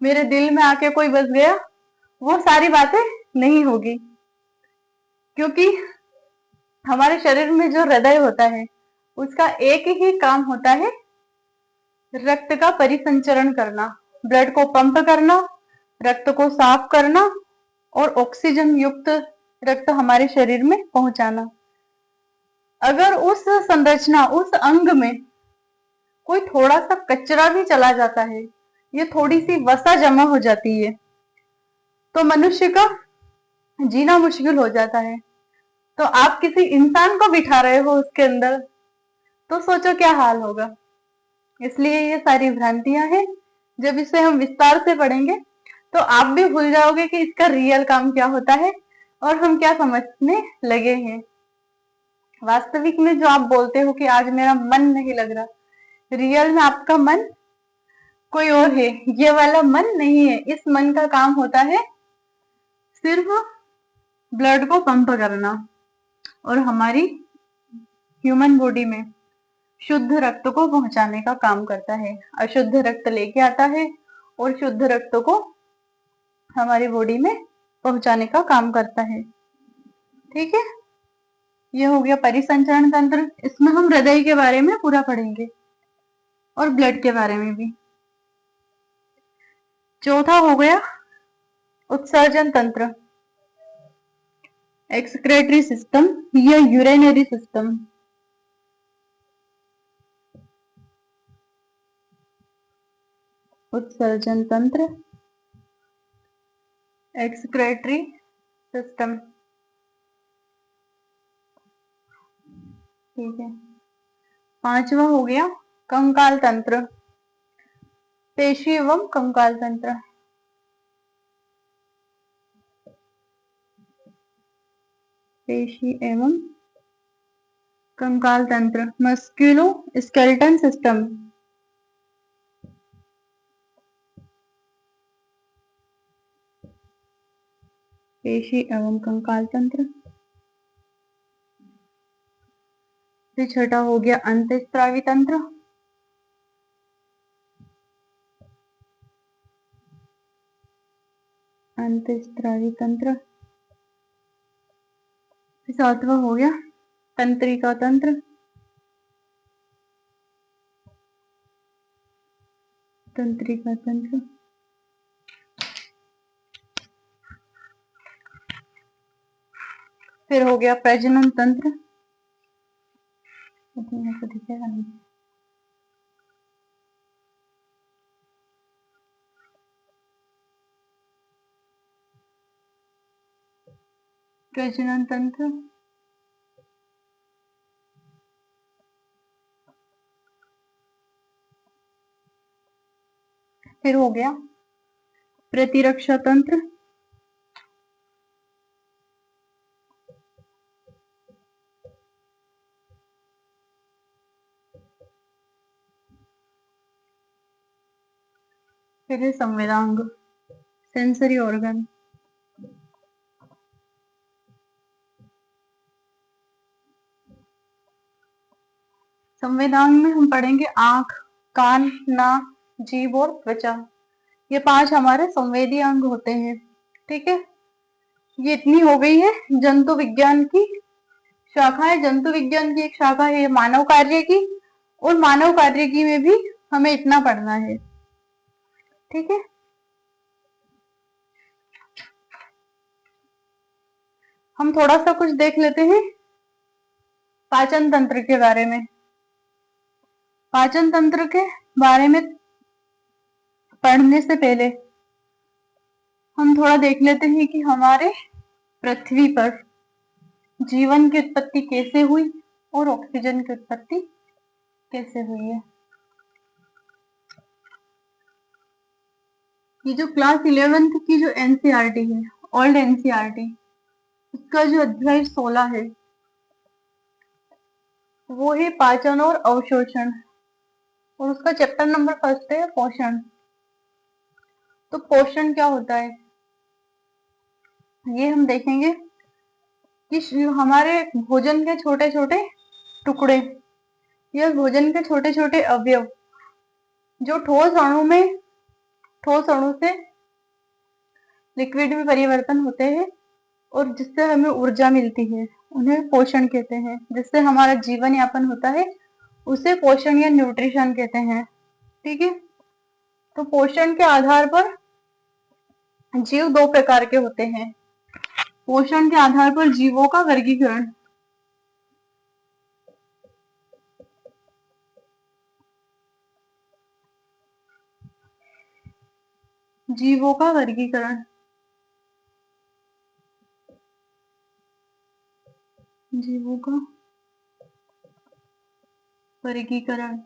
मेरे दिल में आके कोई बस गया, वो सारी बातें नहीं होगी। क्योंकि हमारे शरीर में जो हृदय होता है उसका एक ही काम होता है रक्त का परिसंचरण करना, ब्लड को पंप करना, रक्त को साफ करना और ऑक्सीजन युक्त रक्त हमारे शरीर में पहुंचाना। अगर उस संरचना, उस अंग में कोई थोड़ा सा कचरा भी चला जाता है, ये थोड़ी सी वसा जमा हो जाती है, तो मनुष्य का जीना मुश्किल हो जाता है। तो आप किसी इंसान को बिठा रहे हो उसके अंदर, तो सोचो क्या हाल होगा। इसलिए ये सारी भ्रांतियां हैं। जब इसे हम विस्तार से पढ़ेंगे तो आप भी भूल जाओगे कि इसका रियल काम क्या होता है और हम क्या समझने लगे हैं। वास्तविक में जो आप बोलते हो कि आज मेरा मन नहीं लग रहा, रियल में आपका मन कोई और है, ये वाला मन नहीं है। इस मन का काम होता है सिर्फ ब्लड को पंप करना और हमारी ह्यूमन बॉडी में शुद्ध रक्त को पहुंचाने का काम करता है। अशुद्ध रक्त लेके आता है और शुद्ध रक्त को हमारी बॉडी में पहुंचाने का काम करता है। ठीक है, ये हो गया परिसंचरण तंत्र। इसमें हम हृदय के बारे में पूरा पढ़ेंगे और ब्लड के बारे में भी। चौथा हो गया उत्सर्जन तंत्र, एक्सक्रेटरी सिस्टम या यूरिनरी सिस्टम। उत्सर्जन तंत्र, एक्सक्रेटरी सिस्टम। ठीक है, पांचवा हो गया कंकाल तंत्र, पेशी एवं कंकाल तंत्र। पेशी एवं कंकाल तंत्र, मस्क्यूलो स्केलेटन सिस्टम। पेशी एवं कंकाल तंत्र। फिर छठा हो गया अंतःस्रावी तंत्र, अंतःस्रावी तंत्र। फिर सातवां हो गया तंत्रिका तंत्र, तंत्रिका तंत्र। फिर हो गया प्रजनन तंत्र, दिखेगा नहीं। प्रजनन तंत्र। फिर हो गया प्रतिरक्षा तंत्र, फिर है संवेदांग, सेंसरी ऑर्गन। संवेदांग में हम पढ़ेंगे आंख, कान, नाक, जीभ और त्वचा। ये 5 हमारे संवेदी अंग होते हैं। ठीक है, ये इतनी हो गई है जंतु विज्ञान की शाखा है। जंतु विज्ञान की एक शाखा है मानव कार्य की, और मानव कार्य की में भी हमें इतना पढ़ना है। ठीक है, हम थोड़ा सा कुछ देख लेते हैं पाचन तंत्र के बारे में। पाचन तंत्र के बारे में पढ़ने से पहले हम थोड़ा देख लेते हैं कि हमारे पृथ्वी पर जीवन की उत्पत्ति कैसे हुई और ऑक्सीजन की उत्पत्ति कैसे हुई है। ये जो क्लास 11th की जो एनसीईआरटी है, ओल्ड एनसीईआरटी, उसका जो अध्याय 16 है वो है पाचन और अवशोषण, और उसका चैप्टर नंबर 1 है पोषण। तो पोषण क्या होता है ये हम देखेंगे कि हमारे भोजन के छोटे छोटे टुकड़े या भोजन के छोटे छोटे अवयव जो ठोस अणु से लिक्विड में परिवर्तन होते हैं और जिससे हमें ऊर्जा मिलती है, उन्हें पोषण कहते हैं। जिससे हमारा जीवन यापन होता है उसे पोषण या न्यूट्रिशन कहते हैं। ठीक है, तो पोषण के आधार पर जीव 2 प्रकार के होते हैं। पोषण के आधार पर जीवों का वर्गीकरण। जीवों का वर्गीकरण, जीवों का वर्गीकरण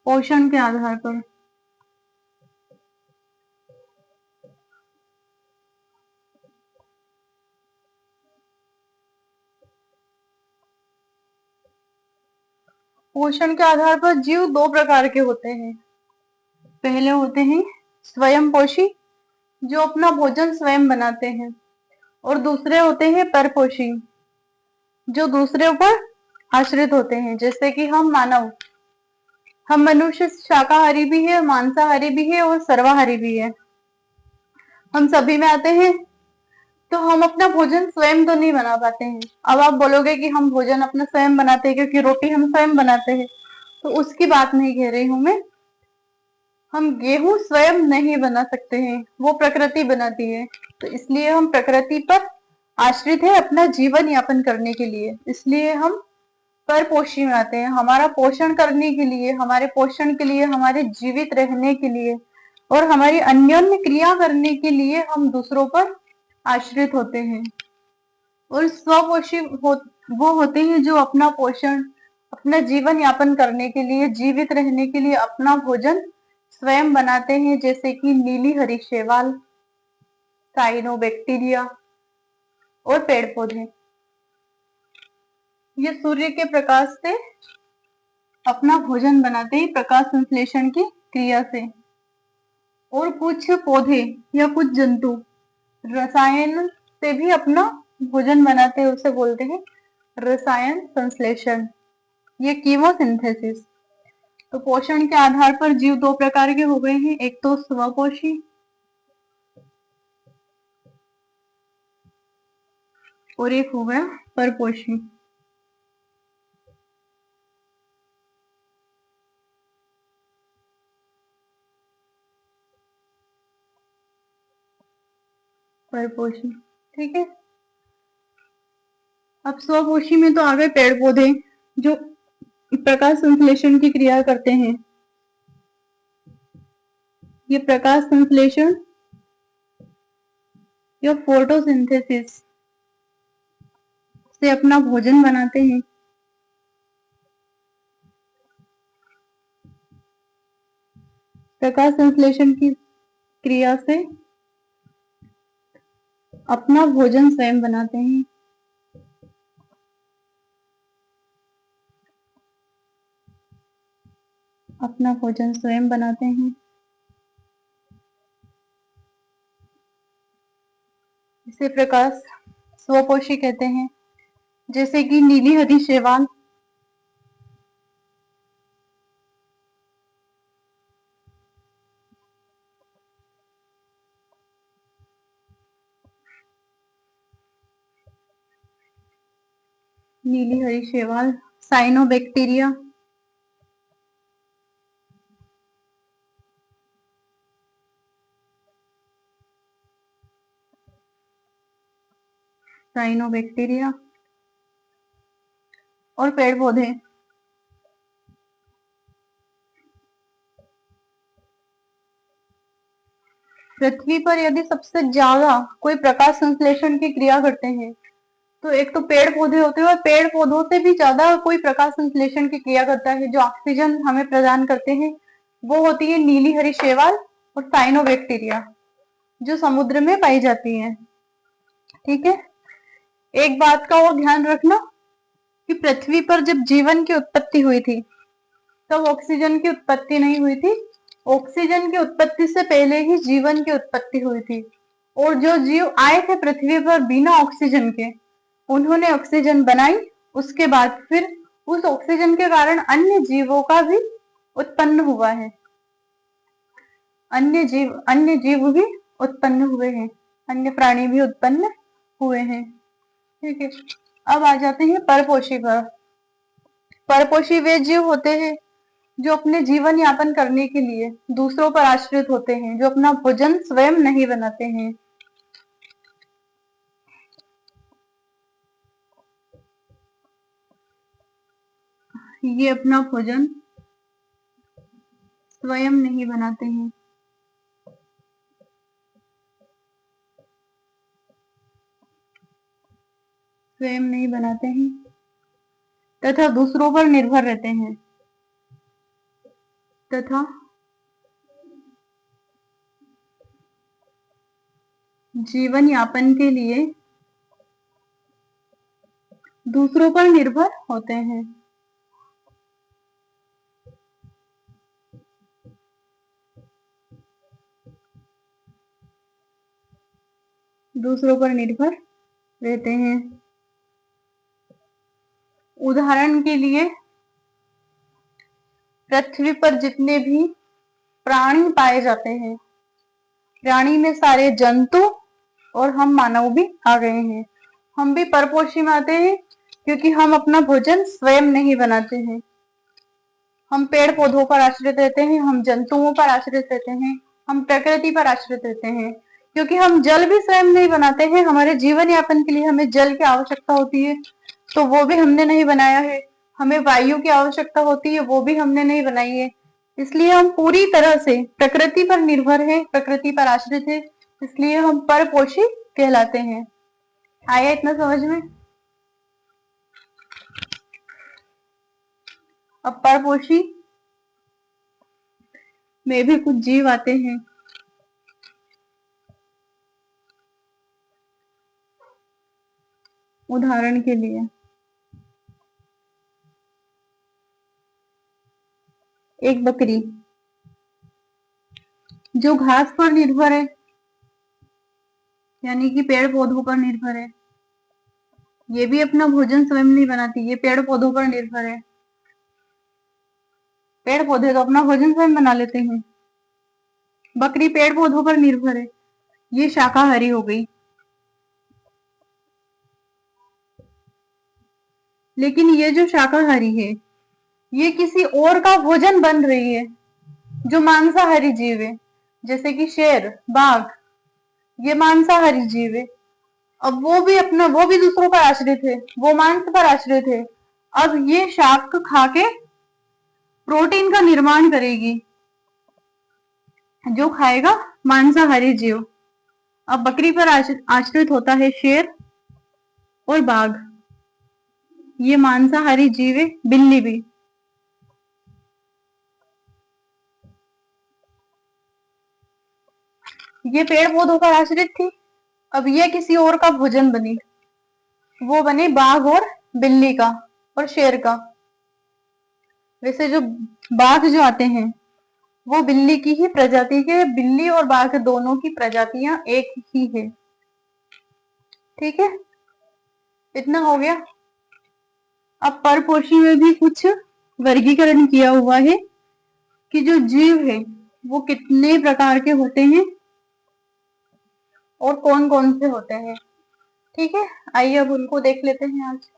पोषण के आधार पर। पोषण के आधार पर जीव 2 प्रकार के होते हैं। पहले होते हैं स्वयं पोषी, जो अपना भोजन स्वयं बनाते हैं, और दूसरे होते हैं परपोषी, जो दूसरे ऊपर आश्रित होते हैं। जैसे कि हम मानव, हम मनुष्य शाकाहारी भी है, मांसाहारी भी है और सर्वाहारी भी है। हम सभी में आते हैं, तो हम अपना भोजन स्वयं तो नहीं बना पाते हैं। अब आप बोलोगे कि हम भोजन अपना स्वयं बनाते हैं क्योंकि रोटी हम स्वयं बनाते हैं, तो उसकी बात नहीं कह रही हूं मैं। हम गेहूं स्वयं नहीं बना सकते हैं, वो प्रकृति बनाती है। तो इसलिए हम प्रकृति पर आश्रित है अपना जीवन यापन करने के लिए। इसलिए हम परपोषी में आते हैं। हमारा पोषण करने के लिए, हमारे पोषण के लिए, हमारे जीवित रहने के लिए और हमारी अन्योन्य क्रिया करने के लिए हम दूसरों पर आश्रित होते हैं। और स्वपोषी वो होते हैं जो अपना पोषण, अपना जीवन यापन करने के लिए, जीवित रहने के लिए अपना भोजन स्वयं बनाते हैं। जैसे कि नीली हरी शैवाल, साइनोबैक्टीरिया और पेड़ पौधे। ये सूर्य के प्रकाश से अपना भोजन बनाते हैं, प्रकाश संश्लेषण की क्रिया से। और कुछ पौधे या कुछ जंतु रसायन से भी अपना भोजन बनाते हैं, उसे बोलते हैं रसायन संश्लेषण, ये कीमोसिंथेसिस। तो पोषण के आधार पर जीव 2 प्रकार के हो गए हैं, एक तो स्वपोषी और एक हो गया परपोषी। परपोषी, ठीक है। अब स्वपोषी में तो आ गए पेड़ पौधे जो प्रकाश संश्लेषण की क्रिया करते हैं। ये प्रकाश संश्लेषण या फोटोसिंथेसिस से अपना भोजन बनाते हैं। प्रकाश संश्लेषण की क्रिया से अपना भोजन स्वयं बनाते हैं। अपना भोजन स्वयं बनाते हैं। इसे प्रकाश स्वपोषी कहते हैं। जैसे कि नीली हरी शैवाल, नीली हरी शैवाल, साइनोबैक्टीरिया, साइनोबैक्टीरिया और पेड़ पौधे। पृथ्वी पर यदि सबसे ज्यादा कोई प्रकाश संश्लेषण की क्रिया करते हैं तो एक तो पेड़ पौधे होते हैं, और पेड़ पौधों से भी ज्यादा कोई प्रकाश संश्लेषण की क्रिया करता है जो ऑक्सीजन हमें प्रदान करते हैं, वो होती है नीली हरी शैवाल और साइनोबैक्टीरिया, जो समुद्र में पाई जाती है। ठीक है, एक बात का और ध्यान रखना कि पृथ्वी पर जब जीवन की उत्पत्ति हुई थी तब ऑक्सीजन की उत्पत्ति नहीं हुई थी, ऑक्सीजन की उत्पत्ति से पहले ही जीवन की उत्पत्ति हुई थी। और जो जीव आए थे पृथ्वी पर बिना ऑक्सीजन के, उन्होंने ऑक्सीजन बनाई, उसके बाद फिर उस ऑक्सीजन के कारण अन्य जीवों का भी उत्पन्न हुआ है, अन्य जीव भी उत्पन्न हुए हैं, अन्य प्राणी भी उत्पन्न हुए हैं। ठीक है, अब आ जाते हैं परपोषी पर। परपोषी वे जीव होते हैं जो अपने जीवन यापन करने के लिए दूसरों पर आश्रित होते हैं, जो अपना भोजन स्वयं नहीं बनाते हैं। ये अपना भोजन स्वयं नहीं बनाते हैं, स्वयं नहीं बनाते हैं तथा दूसरों पर निर्भर रहते हैं, तथा जीवन यापन के लिए दूसरों पर निर्भर होते हैं। दूसरों पर निर्भर रहते हैं। उदाहरण के लिए पृथ्वी पर जितने भी प्राणी पाए जाते हैं, प्राणी में सारे जंतु और हम मानव भी आ गए हैं। हम भी परपोषी में आते हैं क्योंकि हम अपना भोजन स्वयं नहीं बनाते हैं। हम पेड़ पौधों पर आश्रित रहते हैं, हम जंतुओं पर आश्रित रहते हैं, हम प्रकृति पर आश्रित रहते हैं, क्योंकि हम जल भी स्वयं नहीं बनाते हैं। हमारे जीवन यापन के लिए हमें जल की आवश्यकता होती है, तो वो भी हमने नहीं बनाया है। हमें वायु की आवश्यकता होती है, वो भी हमने नहीं बनाई है। इसलिए हम पूरी तरह से प्रकृति पर निर्भर है, प्रकृति पर आश्रित है, इसलिए हम परपोषी कहलाते हैं। आया इतना समझ में? अब परपोषी में भी कुछ जीव आते हैं। उदाहरण के लिए एक बकरी जो घास पर निर्भर है, यानी कि पेड़ पौधों पर निर्भर है, ये भी अपना भोजन स्वयं नहीं बनाती, ये पेड़ पौधों पर निर्भर है। पेड़ पौधे तो अपना भोजन स्वयं बना लेते हैं, बकरी पेड़ पौधों पर निर्भर है, ये शाकाहारी हो गई। लेकिन ये जो शाकाहारी है, ये किसी और का भोजन बन रही है जो मांसाहारी जीव है, जैसे कि शेर, बाघ, ये मांसाहारी जीव है। अब वो भी दूसरों पर आश्रित है, वो मांस पर आश्रित है। अब ये शाक खा के प्रोटीन का निर्माण करेगी, जो खाएगा मांसाहारी जीव। अब बकरी पर आश्रित होता है शेर और बाघ, ये मांसाहारी जीव है, बिल्ली भी। ये पेड़ पौधों पर आश्रित थी, अब ये किसी और का भोजन बनी, वो बने बाघ और बिल्ली का और शेर का। वैसे जो बाघ जो आते हैं वो बिल्ली की ही प्रजाति के, बिल्ली और बाघ दोनों की प्रजातियां एक ही है। ठीक है, इतना हो गया। अब पर पोषी में भी कुछ वर्गीकरण किया हुआ है कि जो जीव है वो कितने प्रकार के होते हैं और कौन कौन से होते हैं। ठीक है, आइए अब उनको देख लेते हैं आज।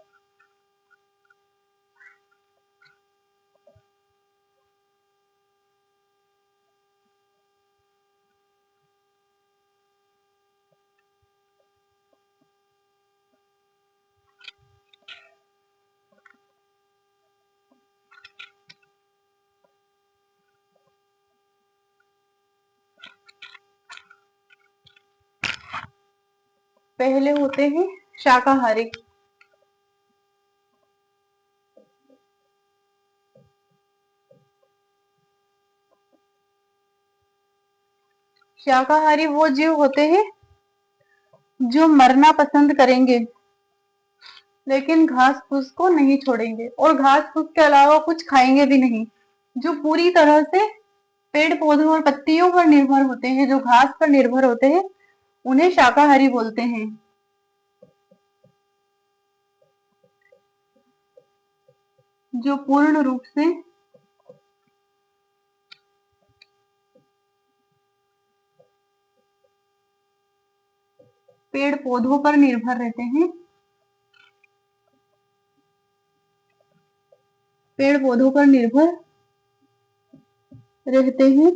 पहले होते हैं शाकाहारी। शाकाहारी वो जीव होते हैं जो मरना पसंद करेंगे लेकिन घास फूस को नहीं छोड़ेंगे और घास फूस के अलावा कुछ खाएंगे भी नहीं। जो पूरी तरह से पेड़ पौधों और पत्तियों पर निर्भर होते हैं, जो घास पर निर्भर होते हैं, उन्हें शाकाहारी बोलते हैं। जो पूर्ण रूप से पेड़ पौधों पर निर्भर रहते हैं, पेड़ पौधों पर निर्भर रहते हैं,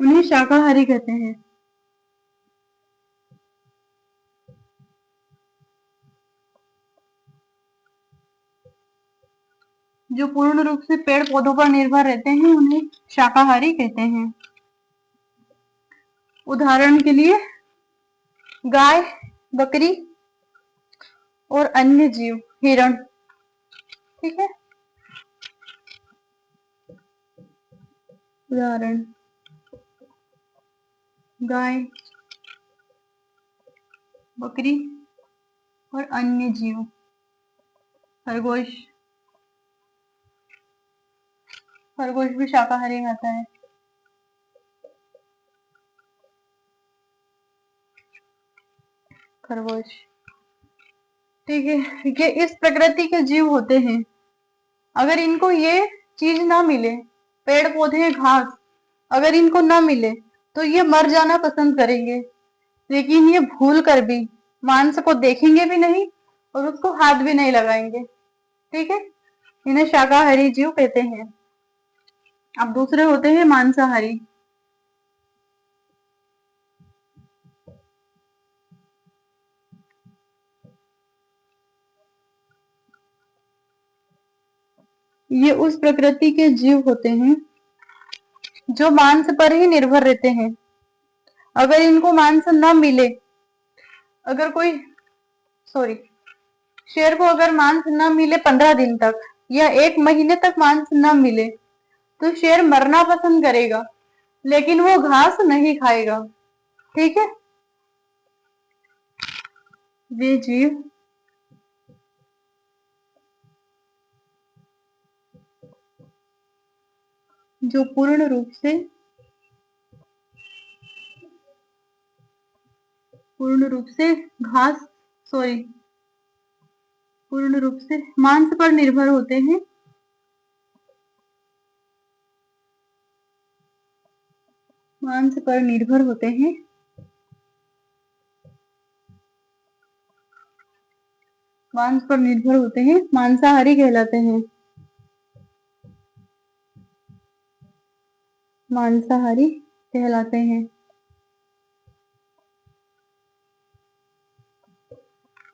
उन्हें शाकाहारी कहते हैं। जो पूर्ण रूप से पेड़ पौधों पर निर्भर रहते हैं उन्हें शाकाहारी कहते हैं। उदाहरण के लिए गाय, बकरी और अन्य जीव, हिरण। ठीक है, उदाहरण गाय, बकरी और अन्य जीव। खरगोश, खरगोश भी शाकाहारी खाता है। खरगोश, ठीक है। ये इस प्रकृति के जीव होते हैं। अगर इनको ये चीज ना मिले, पेड़ पौधे घास अगर इनको ना मिले तो ये मर जाना पसंद करेंगे, लेकिन ये भूल कर भी मांस को देखेंगे भी नहीं और उसको हाथ भी नहीं लगाएंगे। ठीक है, इन्हें शाकाहारी जीव कहते हैं। अब दूसरे होते हैं मांसाहारी। ये उस प्रकृति के जीव होते हैं जो मांस पर ही निर्भर रहते हैं। अगर इनको मांस ना मिले, अगर कोई सॉरी शेर को अगर मांस ना मिले 15 दिन तक या 1 महीने तक मांस ना मिले तो शेर मरना पसंद करेगा, लेकिन वो घास नहीं खाएगा। ठीक है, वे जीव जो पूर्ण रूप से घास सॉरी पूर्ण रूप से मांस पर निर्भर होते हैं, मांस पर निर्भर होते हैं, मांस पर निर्भर होते हैं, मांसाहारी कहलाते हैं। मांसाहारी कहलाते हैं।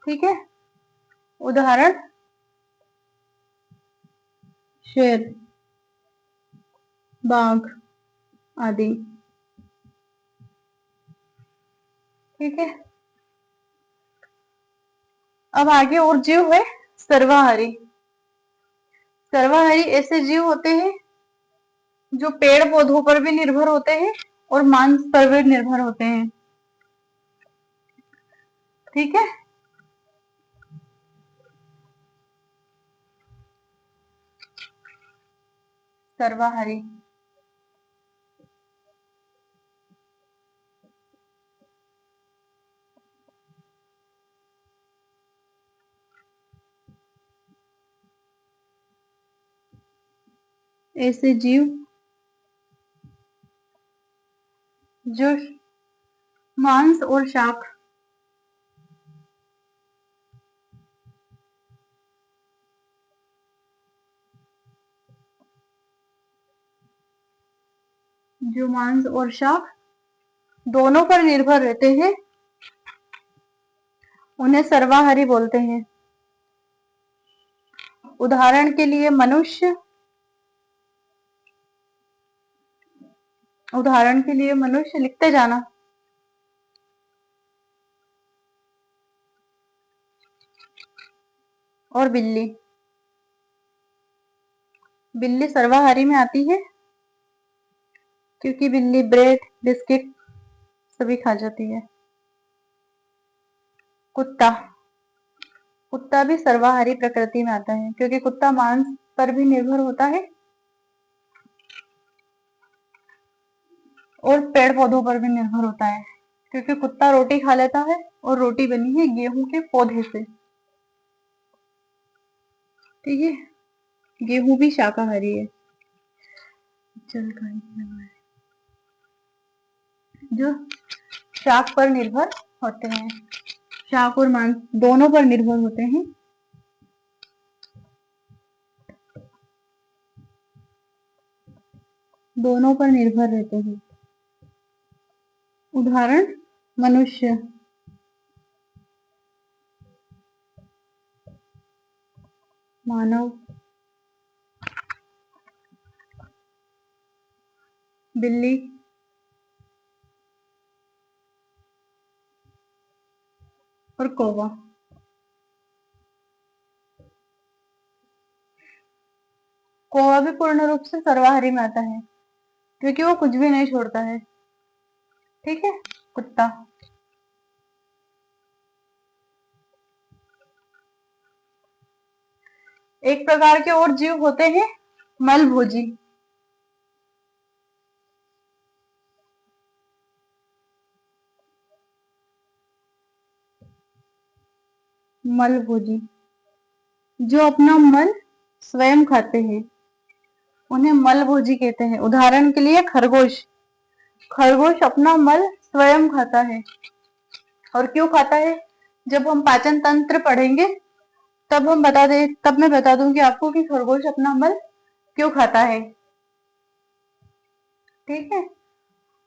ठीक है, उदाहरण शेर, बाघ आदि। ठीक है, अब आगे और जीव है सर्वाहारी। सर्वाहारी ऐसे जीव होते हैं जो पेड़ पौधों पर भी निर्भर होते हैं और मांस पर भी निर्भर होते हैं। ठीक है, सर्वाहारी। ऐसे जीव जो मांस और शाक जो मांस और शाक दोनों पर निर्भर रहते हैं उन्हें सर्वाहारी बोलते हैं। उदाहरण के लिए मनुष्य, उदाहरण के लिए मनुष्य, लिखते जाना। और बिल्ली, बिल्ली सर्वाहारी में आती है क्योंकि बिल्ली ब्रेड बिस्किट सभी खा जाती है। कुत्ता, कुत्ता भी सर्वाहारी प्रकृति में आता है क्योंकि कुत्ता मांस पर भी निर्भर होता है और पेड़ पौधों पर भी निर्भर होता है क्योंकि कुत्ता रोटी खा लेता है और रोटी बनी है गेहूं के पौधे से। ठीक है, गेहूं भी शाकाहारी है। चल जो शाक पर निर्भर होते हैं, शाक और मांस दोनों पर निर्भर होते हैं। दोनों पर निर्भर रहते हैं। उदाहरण मनुष्य, मानव, बिल्ली, और कौवा। कौवा भी पूर्ण रूप से सर्वाहारी में आता है क्योंकि वो कुछ भी नहीं छोड़ता है। ठीक है, कुत्ता, एक प्रकार के और जीव होते हैं मलभोजी। मलभोजी जो अपना मल स्वयं खाते हैं उन्हें मलभोजी कहते हैं। उदाहरण के लिए खरगोश, खरगोश अपना मल स्वयं खाता है। और क्यों खाता है, जब हम पाचन तंत्र पढ़ेंगे तब मैं बता दूंगी आपको कि खरगोश अपना मल क्यों खाता है। ठीक है,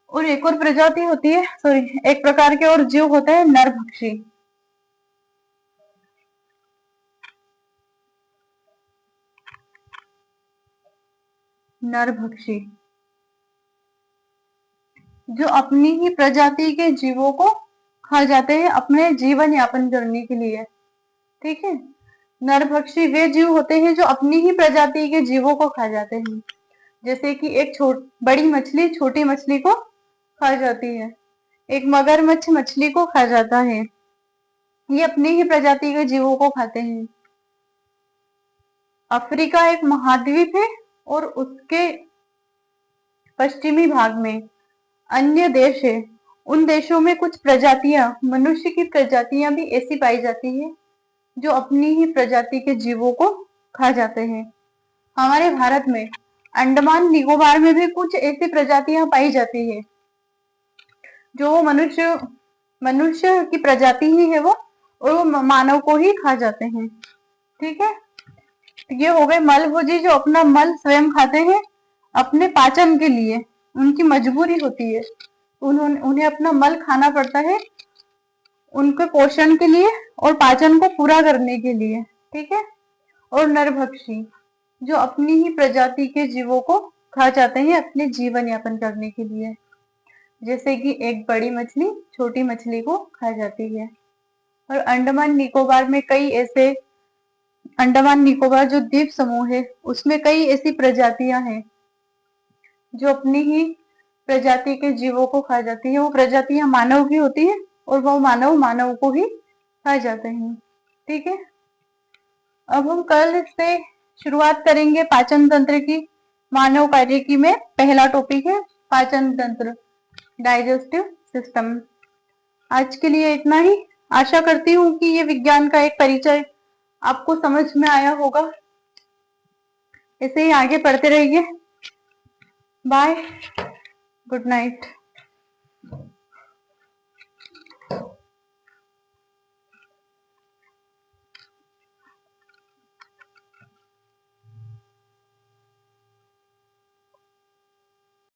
और एक और प्रजाति होती है, सॉरी, एक प्रकार के और जीव होते हैं नरभक्षी। नरभक्षी जो अपनी ही प्रजाति के जीवों को खा जाते हैं अपने जीवन यापन करने के लिए। ठीक है, नरभक्षी वे जीव होते हैं जो अपनी ही प्रजाति के जीवों को खा जाते हैं। जैसे कि एक बड़ी मछली छोटी मछली को खा जाती है, एक मगरमच्छ मछली को खा जाता है। ये अपनी ही प्रजाति के जीवों को खाते हैं। अफ्रीका एक महाद्वीप है और उसके पश्चिमी भाग में अन्य देश है। उन देशों में कुछ प्रजातियां, मनुष्य की प्रजातियां भी ऐसी पाई जाती है जो अपनी ही प्रजाति के जीवों को खा जाते हैं। हमारे भारत में अंडमान निकोबार में भी कुछ ऐसी प्रजातियां पाई जाती है जो वो मनुष्य की प्रजाति ही है वो, और वो मानव को ही खा जाते हैं। ठीक है, ये हो गए मलभोजी जो अपना मल स्वयं खाते हैं अपने पाचन के लिए, उनकी मजबूरी होती है, उन्हें अपना मल खाना पड़ता है उनके पोषण के लिए और पाचन को पूरा करने के लिए। ठीक है, और नरभक्षी जो अपनी ही प्रजाति के जीवों को खा जाते हैं अपने जीवन यापन करने के लिए। जैसे कि एक बड़ी मछली छोटी मछली को खा जाती है। और अंडमान निकोबार में कई ऐसे, अंडमान निकोबार जो द्वीप समूह है उसमें कई ऐसी प्रजातियां हैं जो अपनी ही प्रजाति के जीवों को खा जाती है। वो प्रजातियां मानव की होती है और वो मानव को ही खा जाते हैं। ठीक है, अब हम कल से शुरुआत करेंगे पाचन तंत्र की, मानव कार्य की में पहला टॉपिक है पाचन तंत्र, डाइजेस्टिव सिस्टम। आज के लिए इतना ही। आशा करती हूँ कि ये विज्ञान का एक परिचय आपको समझ में आया होगा। ऐसे ही आगे पढ़ते रहिए। Bye, good night.